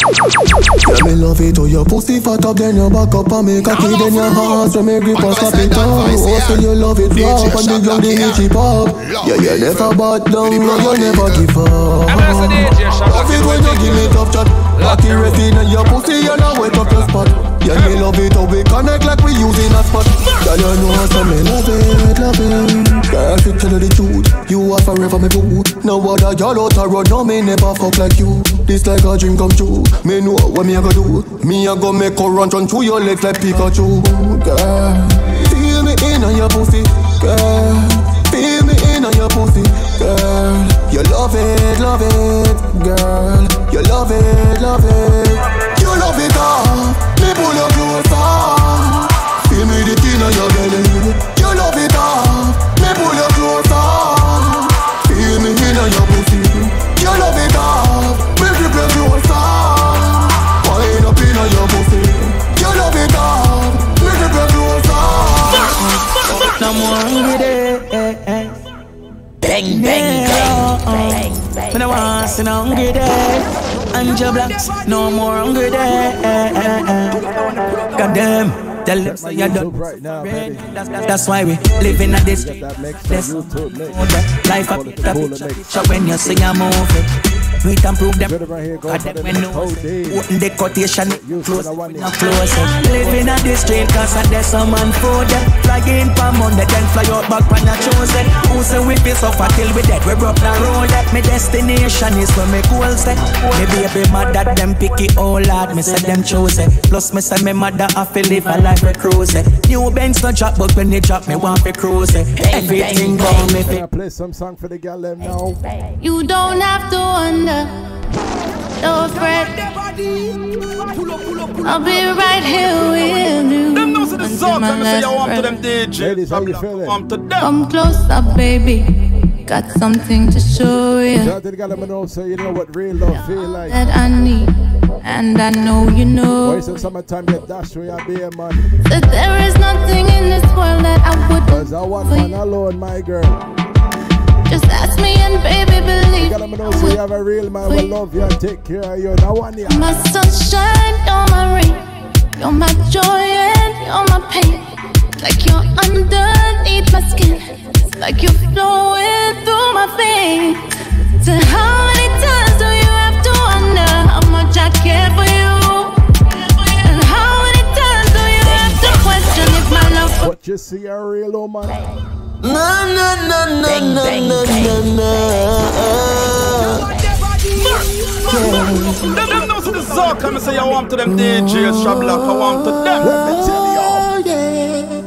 yeah, me love it, oh your pussy fat up, then you back up and make a kid in your hands. So me grip and slap it down. Oh, so you love it rough and the young they keep up. Yeah, you never back down, you never give up. Love it when you give me tough chat. Lucky ready in your pussy, you know wet up your spot. Yeah, me love it how we connect like we using a spot. Girl, you know so me love it, love it. Girl, I tell you the truth, you are forever me boo. No other girl out the road, no me never fuck like you. This like a dream come true. Me know what me a go do. Me a go make her run through your legs like Pikachu. Girl, feel me in on your pussy. Girl, feel me in on your pussy. Girl, you love it, girl. You love it, you love it all. Me pull your clothes off. Feel me the thing on your belly. You love it all. Me pull your clothes off. Feel me in on your pussy. You love it all. Me grip your clothes off. Wind up in on your pussy. You love it all. Me grip your clothes off. No more hungry day. Bang, bang, bang, bang, bang. When I want to no hungry day. And your blacks, no more hungry day. Goddamn. Tell them say you done right now, baby. That's why we living at this. Life up the picture when you see a movie. Do it and prove them. Right here, go Got for them the when no codeine. open the quotation. Close, not close. Living at the street, cause there's some man food. Flying per Monday, then fly out back when I chose it. Who say we feel suffer till we dead? We broke the road. My destination is where me goal set. Me baby mother, them picky all hard. Me say them choose it. Plus me say me mother have to live a life we cruise it. New banks no drop, but when they drop, me want to cruise it. Everything go me. Can I play some song for the girl them now? You don't have to wonder. Don't fret. I'll be right here with you. Them knows the song, and say you want to them DJs. Ladies, how you feeling? Come close up, baby. Got something to show you. Shout to the girl them know, so you know what real love feel like. That I need, and I know you know. Boys in summertime get dash where you be, man. That there is nothing in this world that I would. Cause I want man alone, my girl. Just ask me and baby believe. You gotta know so you have a real man will love you and take care of you. That one yeah. My sunshine, you're my rain. You're my joy and you're my pain. Like you're underneath my skin. Like you're flowing through my veins. So how many times do you have to wonder how much I care for you? And how many times do you have to question if my love for But you see a real woman. No, no, no, no, no, no, no. Them knows the song, and say I want to them DJs Shablock. I want to them. Let me tell you.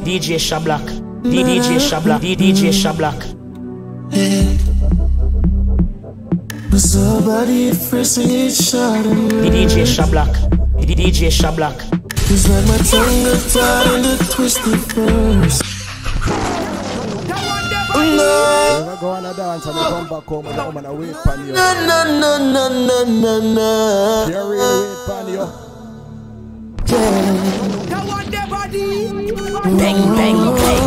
DJ Shablock. DJ Shablock. DJ Shablock. Somebody first it shot DJ Shablock. DJ Shablock. It's like my tongue got tied in the twisted first. No. Go on a dance and come back home and the woman a wait for you. No, no, no, no, no, no, no. She really wait for you. Bang, bang, bang.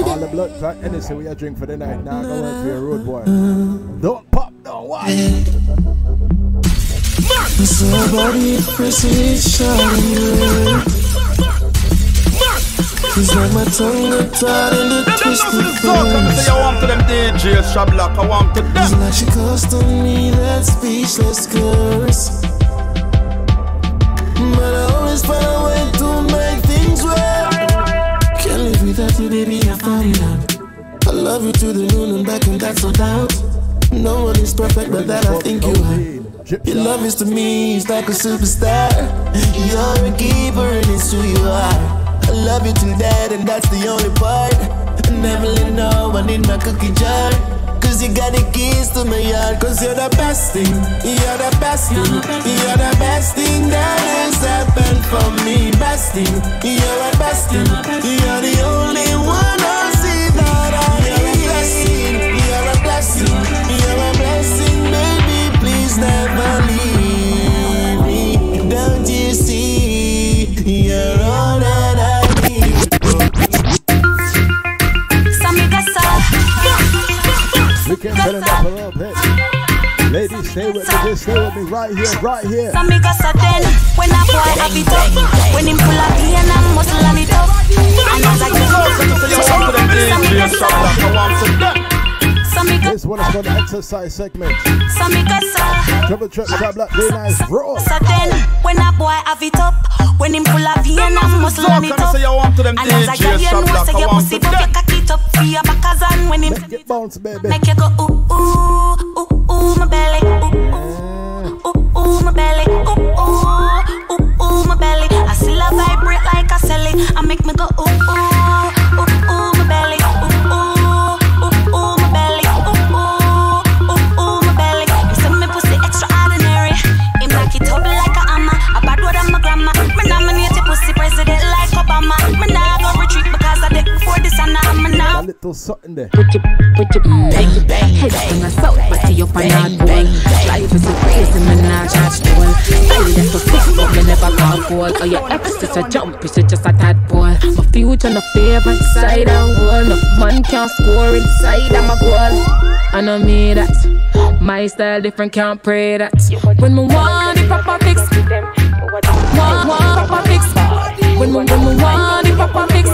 All the blood clot anything we are drink for the night. Now go work for your road boy. Don't pop, don't watch. Somebody first it shot it's like my tongue got tied in the twisted first. I want to them DJs Shablock, I want to them. It's like she cussed on me that speechless curse. But I always find a way to make things work. Can't live without you, baby, I found it out. I love you to the moon and back and that's no doubt. No one is perfect, but that I think you are. Your love is to me, it's like a superstar. You're a keeper and it's who you are. I love you till dead and that's the only part. I never let no one in my cookie jar. Cause you got the keys to my yard. Cause you're the best thing, you're the best thing. You're the best thing that has happened for me. Best thing, you're the best thing. You're the only one I see that I need. You're a blessing, you're a blessing, baby. Please never leave me. Don't you see, you're all that I we can turn it up a little bit. Ladies, stay with me, just stay with me right here, right here. Some make us sudden when a boy have it up. When him pull up here and I'm muscle and it up. And as I this one is for the exercise segment. Triple trip, Shablock, day nice, roll. Sudden when a boy have it up. When him pull up here and I'm muscle and it up. And as I get you know say your pussy up, you cock it up for your backers and when him make it bounce, baby. Make you go ooh ooh ooh ooh my belly ooh ooh ooh my belly ooh ooh ooh ooh my belly. I still a vibrate like a celly. I make me go ooh ooh ooh ooh my belly ooh ooh ooh ooh my belly ooh ooh ooh ooh my belly. You say me pussy extraordinary. Him knock it up like a hammer. A bad word on my grandma. Me nominate the pussy president like Obama. Me nah go retreat because I did before this and now I'm now. A little something there. Put your bang bang head in a south, but you up and out bang. Drive is a crazy man, I charge the one. Style that's so sick, but me never call goal. Oh your ex is a jump, it's just a tadpole. My future no favorite side and wall. No man can't score inside of my goal. I know me that my style different, can't pray that. When me want the proper fix, want proper fix. When me want the proper fix.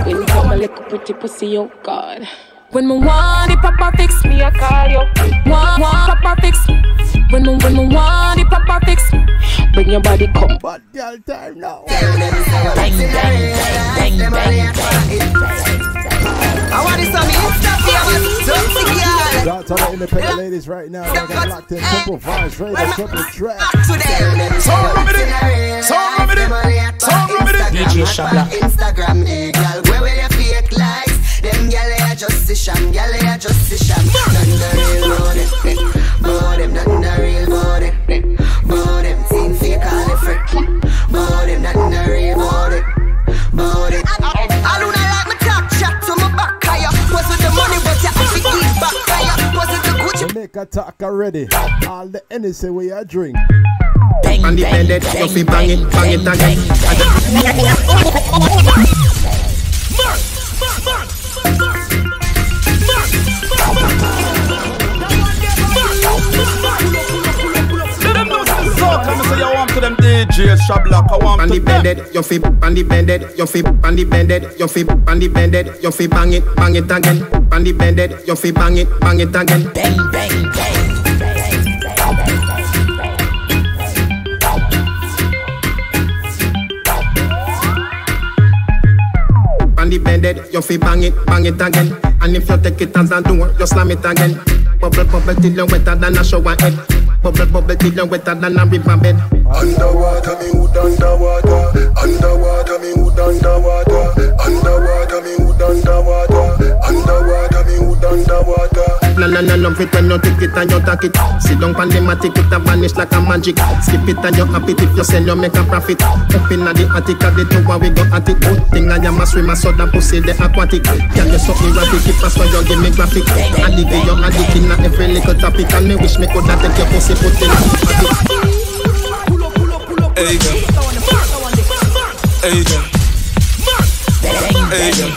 When you come a little pretty pussy, oh God. When me want the proper fix, me I call you. Want proper fix. When me want the proper fix, bring your body come. But girl time now. Bang bang bang bang bang. I want this on me Insta famous. Shout out to the independent ladies right now. I got locked in Triple Vibes, radio, triple track. Sound remedy. DJ Shabla. Instagram, girl, where will you fake likes? Them gyal are just the sham, gyal are just the sham. None the real bout them, none the real bout them, seen fake all the frick. Bout them, none the real bout it. I do not like my talk chat to my back, kaya. Was with the money, but you have to give back, kaya. Was it the Gucci? Make a talk already. All the NSA we are drink. Bang And the bended, you fi bang it again. Them DJs Shablock, I want to bended, you fi bandy bended, you fi bandy bended, you fi bandy bended, you fi bang it again. Bandy bended, you fi bang it again. Bang bang bang. Bandy bended, you fi bang it again. And if you take it as a door, you slam it again. Bubble bubble till you wetter than a shower head. Bubble bubble till you wetter than a river bed. Underwater, me wood underwater. Underwater, me wood underwater. Underwater, me wood underwater. Underwater, me wood underwater. No, love it when you take it and you take it. Sit down pan the matic, it a vanish like a magic. Skip it and you happy if you sell, you make a profit. Up in the attic, at the tower we go at it. Good thing I am a swimmer, so that pussy the aquatic. Can you so erratic, if I saw you give me graphic. Addicted, you addict in every little topic. And me wish me could have take your pussy, put in a Hey girl. Hey girl. Hey girl.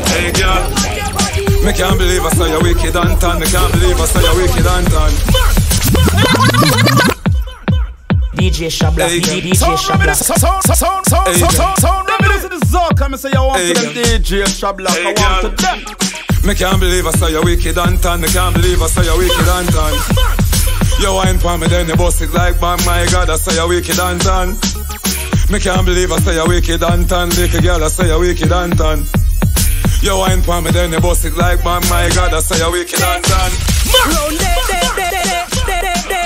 Hey girl. Me can't believe I saw you wicked and tan. Me can't believe I saw you wicked and tan. DJ Shabla, DJ Shabla. Sound remedy to the Zoka. Me say you want to them DJ Shabla. I want to them. Me can't believe I saw you wicked and tan. Me can't believe I saw you wicked and tan. You wine for me, then you bust it like bang. My God, I say you wicked and tan. Me can't believe I say you wicked and tan. Little girl, I say you wicked and tan. You wine for me, then you bust it like bang. My God, I say you wicked and tan.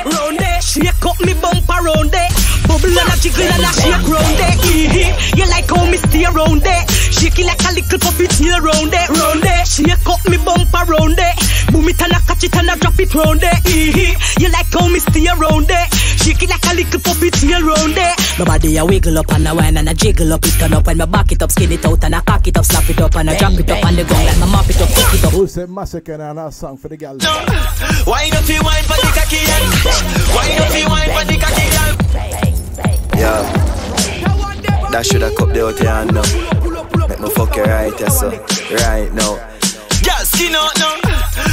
Round there, shake up me bumper round there. Bubble and a jiggle and a shake round there. You like how me stay round there. Shake it like a little puppy tail round there. Round there, shake up me bumper round there. Boom it and a catch it and a drop it round there. You like how me stay round there. Shake it like a little puppy tail round there. My body a wiggle up and a whine and a jiggle up. It turn up when my back it up, skin it out and a cock it up, slap it up and a drop it up on the ground and my mop it up, pick it up. Who said massacre and a song for the girl? Why don't you wine for the cocky and why don't you wine for the cocky and? Yeah, that shoulda cup the out your hand now. Make me fuck you right, yes sir, right now. Girl, skin out now.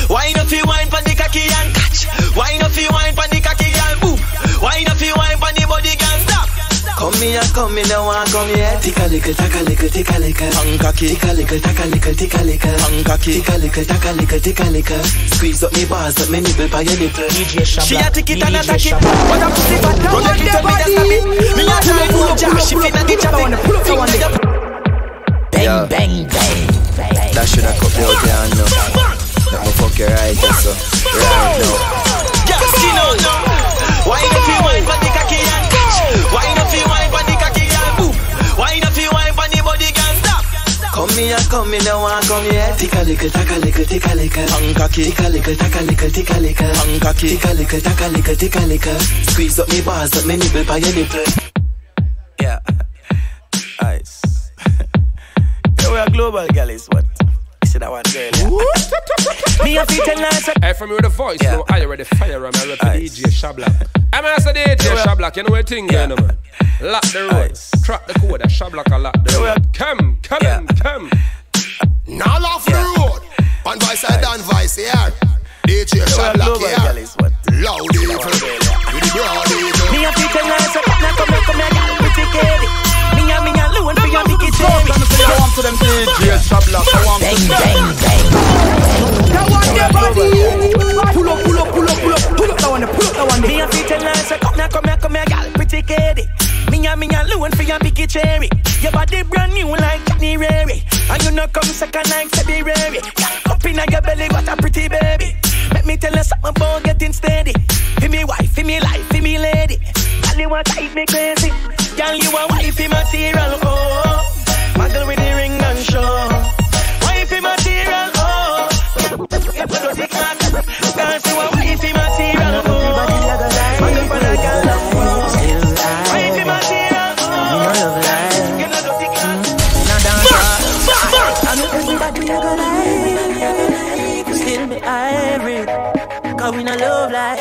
Why don't you wine for the cocky and catch? Why don't you wine for the cocky and boom? Why don't you wine for the body and stop? Come here, now I come here. Ticka lickle, taka lickle, ticka lickle. Hankaki, ticka lickle, taka lickle, ticka lickle. Hankaki, ticka lickle, taka lickle, ticka lickle. Squeeze up me bars, up me nibble by your nipple. DJ Shabla, she a tick it and a tack it. What a pussy fat, run it to me, that's a bit. Me a try to pull up, she fit and get your thing. Bang, bang, bang. That shoulda cut the out your hand now. Let me fuck you right, yes sir, right now. Girl, skin out now. Why don't you wine for the cocky and catch? Why don't you wine for the cocky and boom? Why don't you wine for the body and stop? Come here, now I come here. Ticka lickle, taka lickle, ticka lickle. Hankaki, ticka lickle, taka lickle, ticka lickle. Hankaki, ticka lickle, taka lickle, ticka lickle. Squeeze up me bars, up me nibble by your nipple. Yeah, ice. We are global girls, what? You see that one girl, yeah? Me a fit and nice. Hey, from you with the voice, yeah. No, I already fire, I'm a rep DJ Shablock. I'm a DJ Shablock, you know what thing, yeah. Man. Lock the road, track the code, Shablock a lock the road. Come. Now off the road. One voice and done voice here. DJ Shablock here. Loud evil. With the broad evil. Me a fit and nice, now come here, pretty kitty. Me a loon for your biggie chain. I want to them DJ Shablock, I want to them. Bang, bang, bang. a picky cherry. Your body brand new like January. And you know come second like February. Up in your belly, what a pretty baby. Let me tell you something about getting steady. Fi me wife, fi me life, fi me lady. Girl, you want drive me crazy. Girl, you want wifey material, oh. My girl with the ring and show. Wifey material, oh. You put the cat. Girl, you want wifey material, oh. My girl for the girl, oh. Wifey material, oh. You know the cat. Now dance, I know everybody you gonna like. Still be irate. Cause we no love life.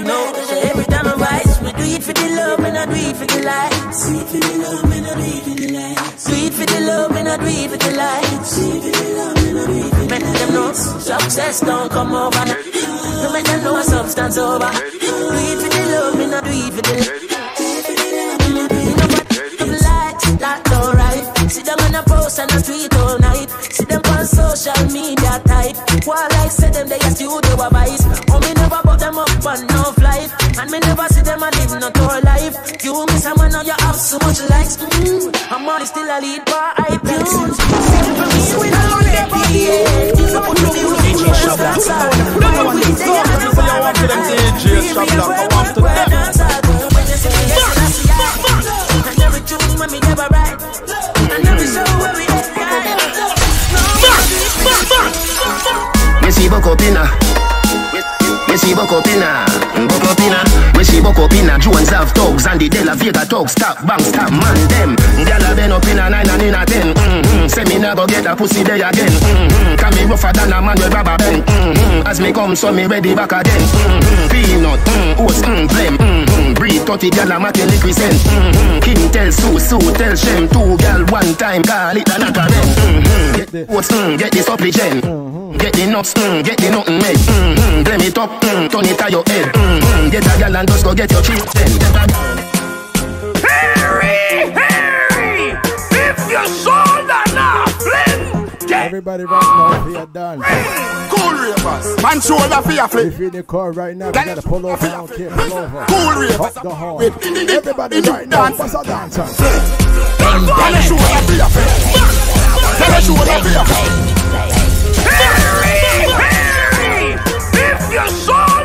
No, so every time I rise, we do it for the love, and I do it for the lights. Do it for the love, and I do it for the lights. Do it for the love, and I do it for the lights. Do it for the love, and I do it for the lights. Make them know success don't come over. No make them know substance over. Do it for the love, and I do it for the lights. That's alright. See them on a post and a tweet all night. See them on social media type. While I say them they a studio advice. Oh me never put them up on no flight. And me never see them a live no tour life. You miss someone now you have so much likes. I'm only still a lead bar iTunes. Sing for me we don't let the so put the music in first answer. Don't we say you have to want to them DJ Shablock. I want to them. When you say yes that's the eye. And every tune when me never write. And every show where we get me see Bokopina. Me see Bokopina. Bokopina. Me see Bokopina. Jones have thugs and the De La Vega thugs. Stop, bang, stop, man, them. Gyal been up in a 9 and in a 10. Say me never get a pussy there again. Can me rougher than a man with rubber band. As me come, so me ready back again. Peanut, oats, flame. Breed 30 gyal a matin liquid. King tell Sue tell Shem. 2 gyal 1 time, call it another rent. Get the oats, get the supplicant. Get the nuts, get the nothing made. Blame it up, turn it to your head. Get a gal and just go get your treat. Harry, if your soul not flint. Everybody right now, we are done. Cool ravers, man shoulder for your flip. If you're in the car right now, you gotta pull over, don't care, pull over. Cool ravers, pop the horn. Everybody right now, what's a dancer? Tell a shoulder for your flip. Tell a shoulder for your flip.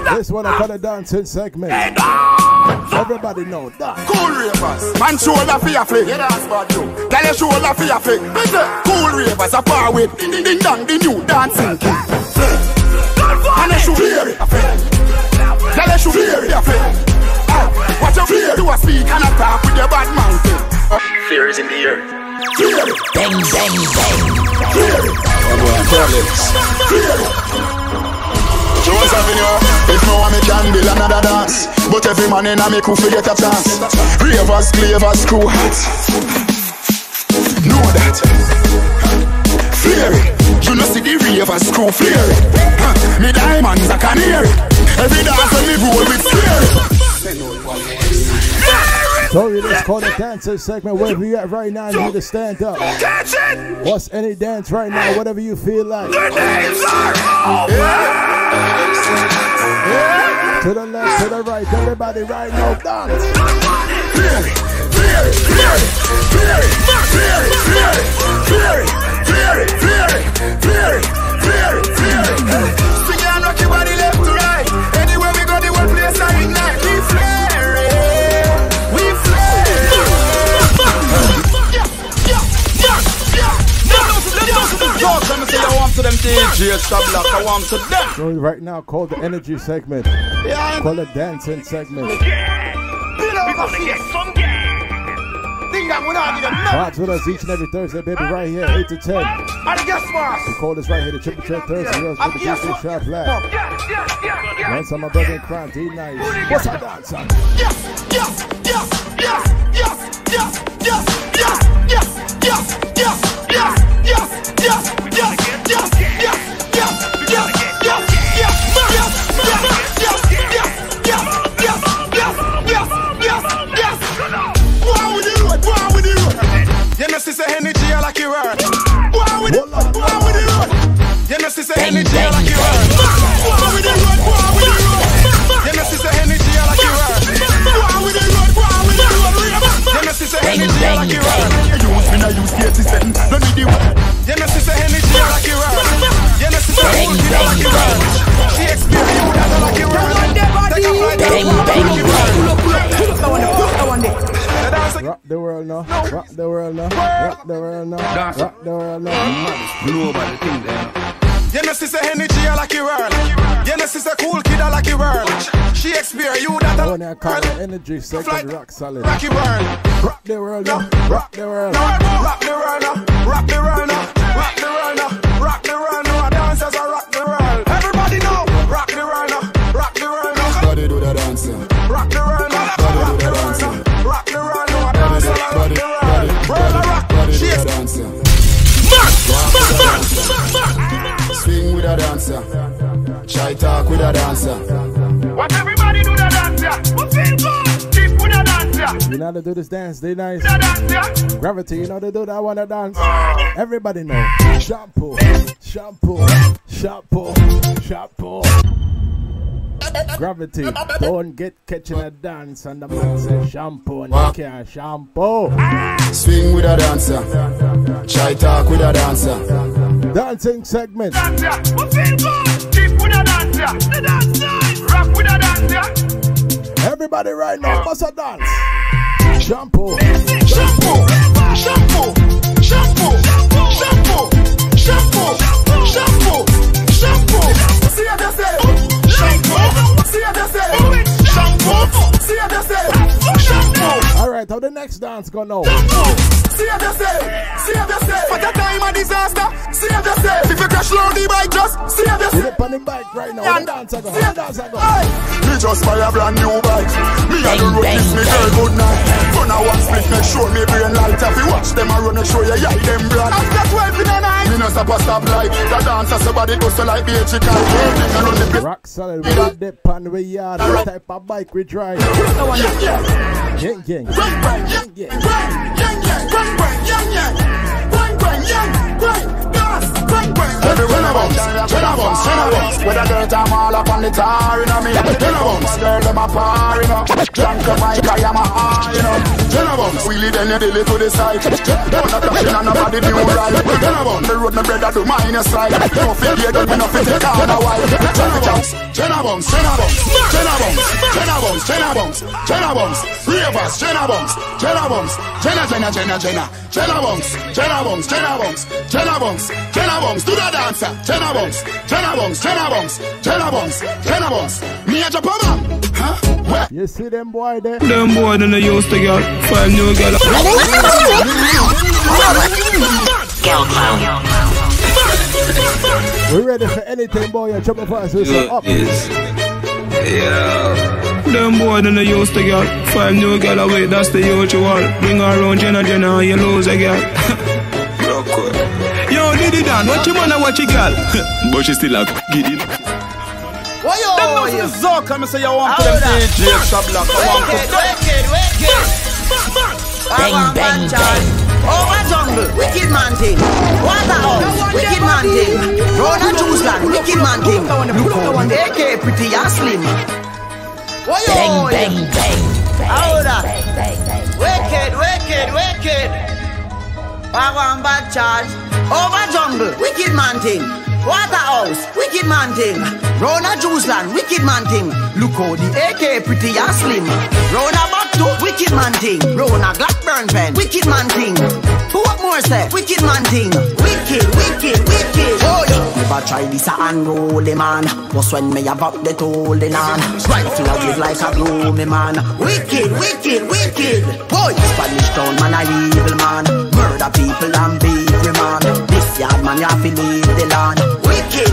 This one I call a dancing segment. Everybody know that. Cool ravers, man shoulder for your flick. Yeah, that's bad you. Tell your shoulder for your flick. Cool ravers are far with ding dong the new dancing king. And a shoulder for your flick. Tell your shoulder for your flick. Watch your fear do a speak and a talk with your bad mountain. Fear is in the air. Bang bang bang. Fear. Jones Avenue, if no one me can build another dance. But every man in a me crew forget a chance. Ravers, clavers, screw hats. Know that. Flare it. You know see the ravers, screw flare it. Me diamonds, I can hear it. Every dance on me roll with flare it. So it is called a dancing segment. Wherever you at right now, you need to stand up. What's any dance right now, whatever you feel like. The names are over. To the left, to the right, everybody right now, dance. Sing and rock your body left to right. Anywhere we go, the one place I ignite. We flare it. We flare it. So right now called the energy segment. Call it dancing segment. Watch with us each and every Thursday, baby, right here, 8 to 10. We call this right here the Triple Threat Thursday. With the DJ Sharp Black. Once on my brother in crime, D-Nice. What's our dance on? You know, sister energy, I like your word. Go on with the road. You know, sister energy, I like your word. Go on with the road, go on with the road. You know, sister energy, I like your word. Go on with the road, go on with the road. You know, world now. Rock the world now. Rock the world now. Rock the world now. Nobody think that. You know, sister energy, I like your world. You know, sister cool kid, I like your world. Shakespeare, you that I wanna call it energy, second rock solid. Rock your world. Rock the world now. Rock the world. Rock the world now. Rock the world now. Rock the world now. Rock the world now. Dancers are rock the world. Everybody know. Rock the world now. Rock the world now. Body do the dancing. Rock the world now. Body do the dancing. Rock the world now. Dancers are rock the world. World of rock. Body do the dancing. Swing with a dancer. Try talk with a dancer. What everybody do the dancer. What feel good? Keep with the dancer. You know how to do this dance, they nice. Gravity, you know how to do that one to dance. Everybody know. Shampoo, shampoo, shampoo, shampoo. Gravity, don't get catching a dance and the man says shampoo and you can't shampoo. Swing with a dancer. Try talk with a dancer. Dancing segment. What feel good? Keep with the dancer. The dancer. Rock with the dancer. Everybody right now, must a dance. Shampoo. Shampoo. Shampoo. Shampoo. Shampoo. Shampoo. Shampoo. Shampoo. See what they say. Shampoo. See what they say. Shampoo. See what they say. Shampoo. All right, how the next dance go now? See what they say. See what they say. What a time of disaster. See what they say. If you crash low the bike, just see what they say. You're on the bike right now. How the dance go? How the dance go? Me just buy a brand new bike. Me and the road kiss me girl good night. Fun a one split, make sure me brain light. If you watch them, I run and show you, yeah, them brand. After 12 in the night, me no stop a stop light. The dancer somebody goes to like be a chicken. Rock solid, we got dip on we yard. What type of bike we drive? Gang, gang. Everywhere I bounce, with a dirt I'm all up on the tar, you know me. Bounce, girl, them a par, you know. Drunk up my car, I'm a R, you know. Bounce, wheelie then you delay to the side. Don't not touching on nobody new ride. The road my brother do minus slide. Don't feel you don't enough to take on a while. Bounce, bounce, bounce, bounce, bounce, bounce, ravers, bounce, bounce, bounce, do the dancer, bounce, me a Japan, huh? You see them boy there? Them boy then they used to get 5 new girl. Girl clown. We ready for anything, boy. You jump up, so up. Yeah. Them boy then they used to get 5 new girl away. That's the usual. Bring her around Jenna, you lose a girl. Yo, Lady Dan, what you wanna watch a girl? But she still a get it. Why yo? Them knows the Zoka, me say you want to them DJ Shablock. Bang, bang, bang. Over jungle, wicked man thing. Waterhouse, wicked man thing. Rona Juiceland, wicked man thing. Look how the AK pretty and slim. Bang, bang, bang. How that? Wicked. I want bad charge. Over jungle, wicked man thing. Waterhouse, wicked man thing. Rona Juiceland, wicked man thing. Look how the AK pretty and slim. Rona Batu, wicked man thing. Rona Blackburn pen, wicked man thing. What more say? Wicked man thing. Wicked. Oh yeah. Never try this a unruly man. Just when me about the holding on. Rifle a wave like a gloomy man. Wicked. Boy, Spanish town man a evil man. Murder people and beat man. This yard man ya fi leave the land. Wicked.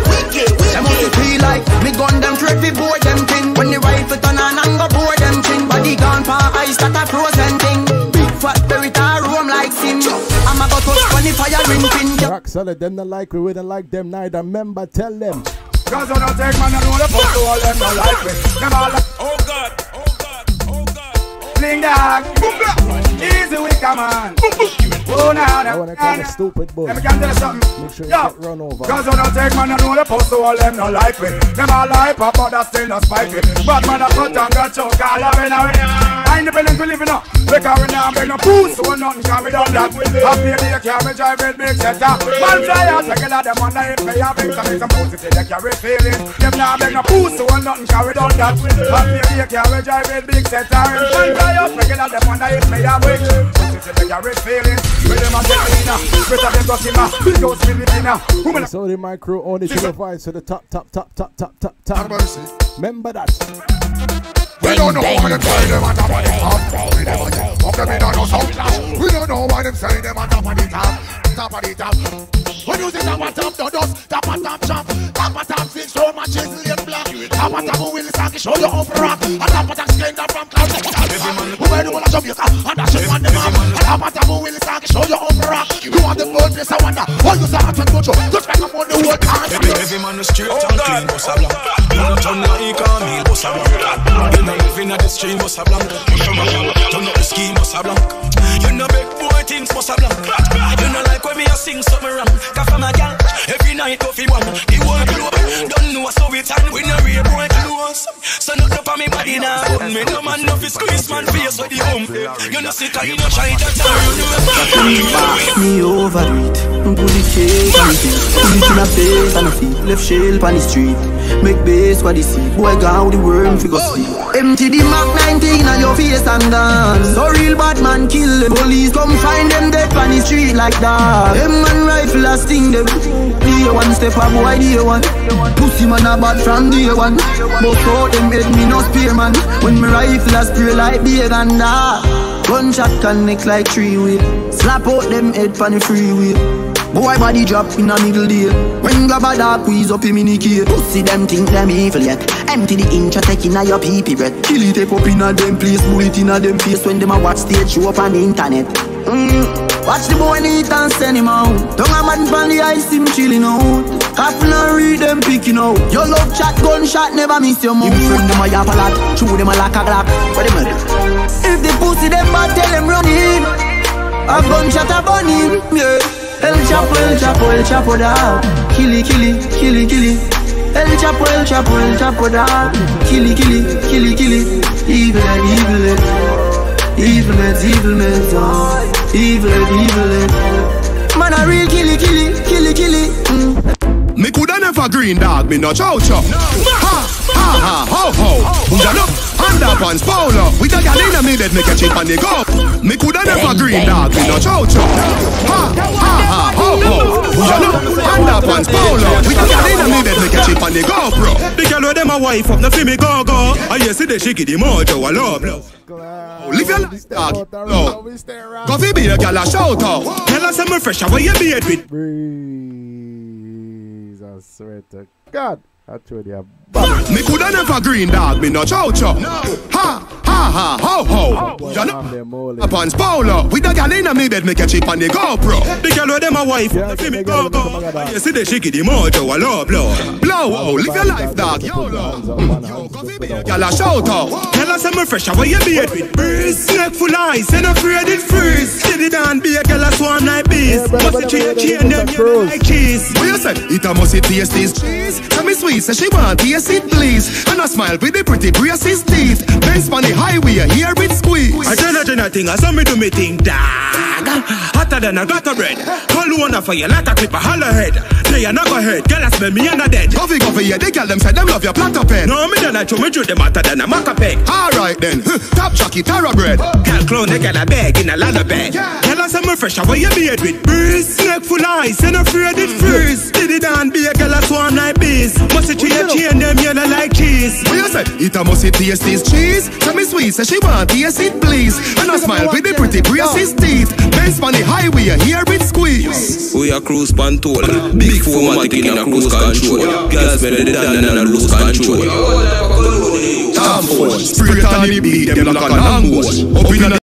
Them must feel like me gun them straight fi board them thing. When the rifle turn on and go board them thing. Body gone for ice that a frozen thing. Big fat berry tar roam like sin. I'm a go touch when the fire ring pin. Rock solid, them not like we don't like them neither. Remember, tell them. Cause I don't take man and roll up to all them not like me. Them all like, Oh God. Bling dog, easy we come on. Oh now, I wanna call it stupid boy. Let me can tell you something. Make sure you Yo, get run over. Cause I don't take man and roll up to all them not like me. Them all like pop, but that's still not spike me. But man I put on got choke all up in a way. Independent we living up. Because we now beg no boost, so nothing can be done that. Happy day can't be drive with big setter. Man fly out, regular them on the hip. Pay a big some positive, they carry feeling. Them now beg no boost, so nothing can be done that. Happy day can't be drive with big setter. Man fly out, regular them on the hip. Pay a big positive, they carry feeling. With them a get in, better than Gossima. Big house we live in. So the micro only to the vibes to the top. Remember that. We don't know why them say them on top of the top. We never get up them in on no sound clash. We don't know why them say them on top of the top. Top of the top. When you say top of top, no dust. Top of top chop. Top of top six, so much is late black. Top of top will start to show you up rock. And top of top skin up from cloud. Who made the whole of Jamaica? And that's just on the map. And top of top will start to show you up rock. You want the bird place, I wonder. Why you start to go through? Just make up on the word. Every man is straight and clean, boss a blanc. Turn up the economy, boss a blanc. You know living at the stream, boss a blanc. Turn up the scheme, boss a blanc. You know big boy things, boss a blanc. You know like when me a sing something wrong. Cause from a gal, every night go fi one. The whole globe, don't know so it's and we no real boy close. So not up on me body now. Me no man no fi squeeze man face with the home. You know sick and you know try that time. Me over it, put the cake on the feet. Put it in a face and a feet. Left shell on the street. Make base what they see. Boy gone the world fi go sleep. Empty the Mac 19 on your face and gone. So real bad man kill them. Police come find them dead on the street like that. Them man rifle a sting them. Day one step a boy day one. Pussy man a bad from day one. But out them head me no spear man. When me rifle a spray like beer and that. Gunshot connect like three wheel. Slap out them head on the freeway. Boy body drop in a middle deal. When grab a dog squeeze up him in the key. Pussy them think them evil yet. Empty the inch take in a your pee-pee breath. Kill it take up in a them place. Bullet in a them face when them a watch stage show up on the internet. Watch the boy eat and send him out. Don't a man from the ice him chilling out. Happen and read them picking out. Your love chat gunshot never miss your mouth. Him friend them a yap a lot. Chew them a like a glock. What them do? If the pussy them bad tell them run in. A gunshot a burn him. Yeah. El Chapo da. Killy El Chapo da. Killy Evil man a real killy. Me coulda never green dog, me no chow. Ha, ho. Who's up? Underpants, polo. With a gal in the middle, make a chip on the go. Me coulda never green dog, me no chow. Ha, ho. Who's up? Underpants, polo. With a gal in the middle, make a chip on the go, bro. The girl with them a wife up, no fi me go. I hear see the shiki the mojo, I love. Live your life, dog. No. Go fi be a gal a shout out. Tell us I'm fresh, what you beard with? Breeze, I swear to God. I told you. Me coulda never green dog, me no chow. Ha, ho. Upon Polo, with a gal in the bed, make a chip on the GoPro. The girl with them a wife, fi me go. You see the shiki the mojo, I love. Blow, live your life, dog. Yo, go fi be a gal a shout out. Tell us I'm fresh, what you beard with? Breeze, snake full eyes, and afraid it freeze. Steady down, be a gal a swan like bees. Must chain them, you like cheese. What you say? It a must taste this cheese. Tell me sweet, say she want taste it please. And I smile with the pretty braces teeth. Benz on the highway, here it squeeze. I turn a thing, I saw me do me thing, dog. Hotter than a gutter bread. Call one for you, like a clip a holler head. They are not go ahead, girl I smell me and a dead. Coffee, yeah, they girl them say them love your platter pen. No, me don't like to me do them hotter than a maca peg. Alright then, top chucky, tara bread. Girl clone, they got a bag in a lullaby. Girl I say me fresh, what you beard with? Breeze, snake full eyes, and afraid it freeze. Steady down, be a girl a swan like bees. Must it chain them yellow like cheese. What you say? It a must taste this cheese. Tell me sweet, say she want taste it please. And I smile with the pretty braces teeth. Benz on the highway, here it squeeze. We a cruise control. Big 4matic in a cruise control. Girls better than a lose control. Tom Ford, spirit on the beat, them like a longboat. Up in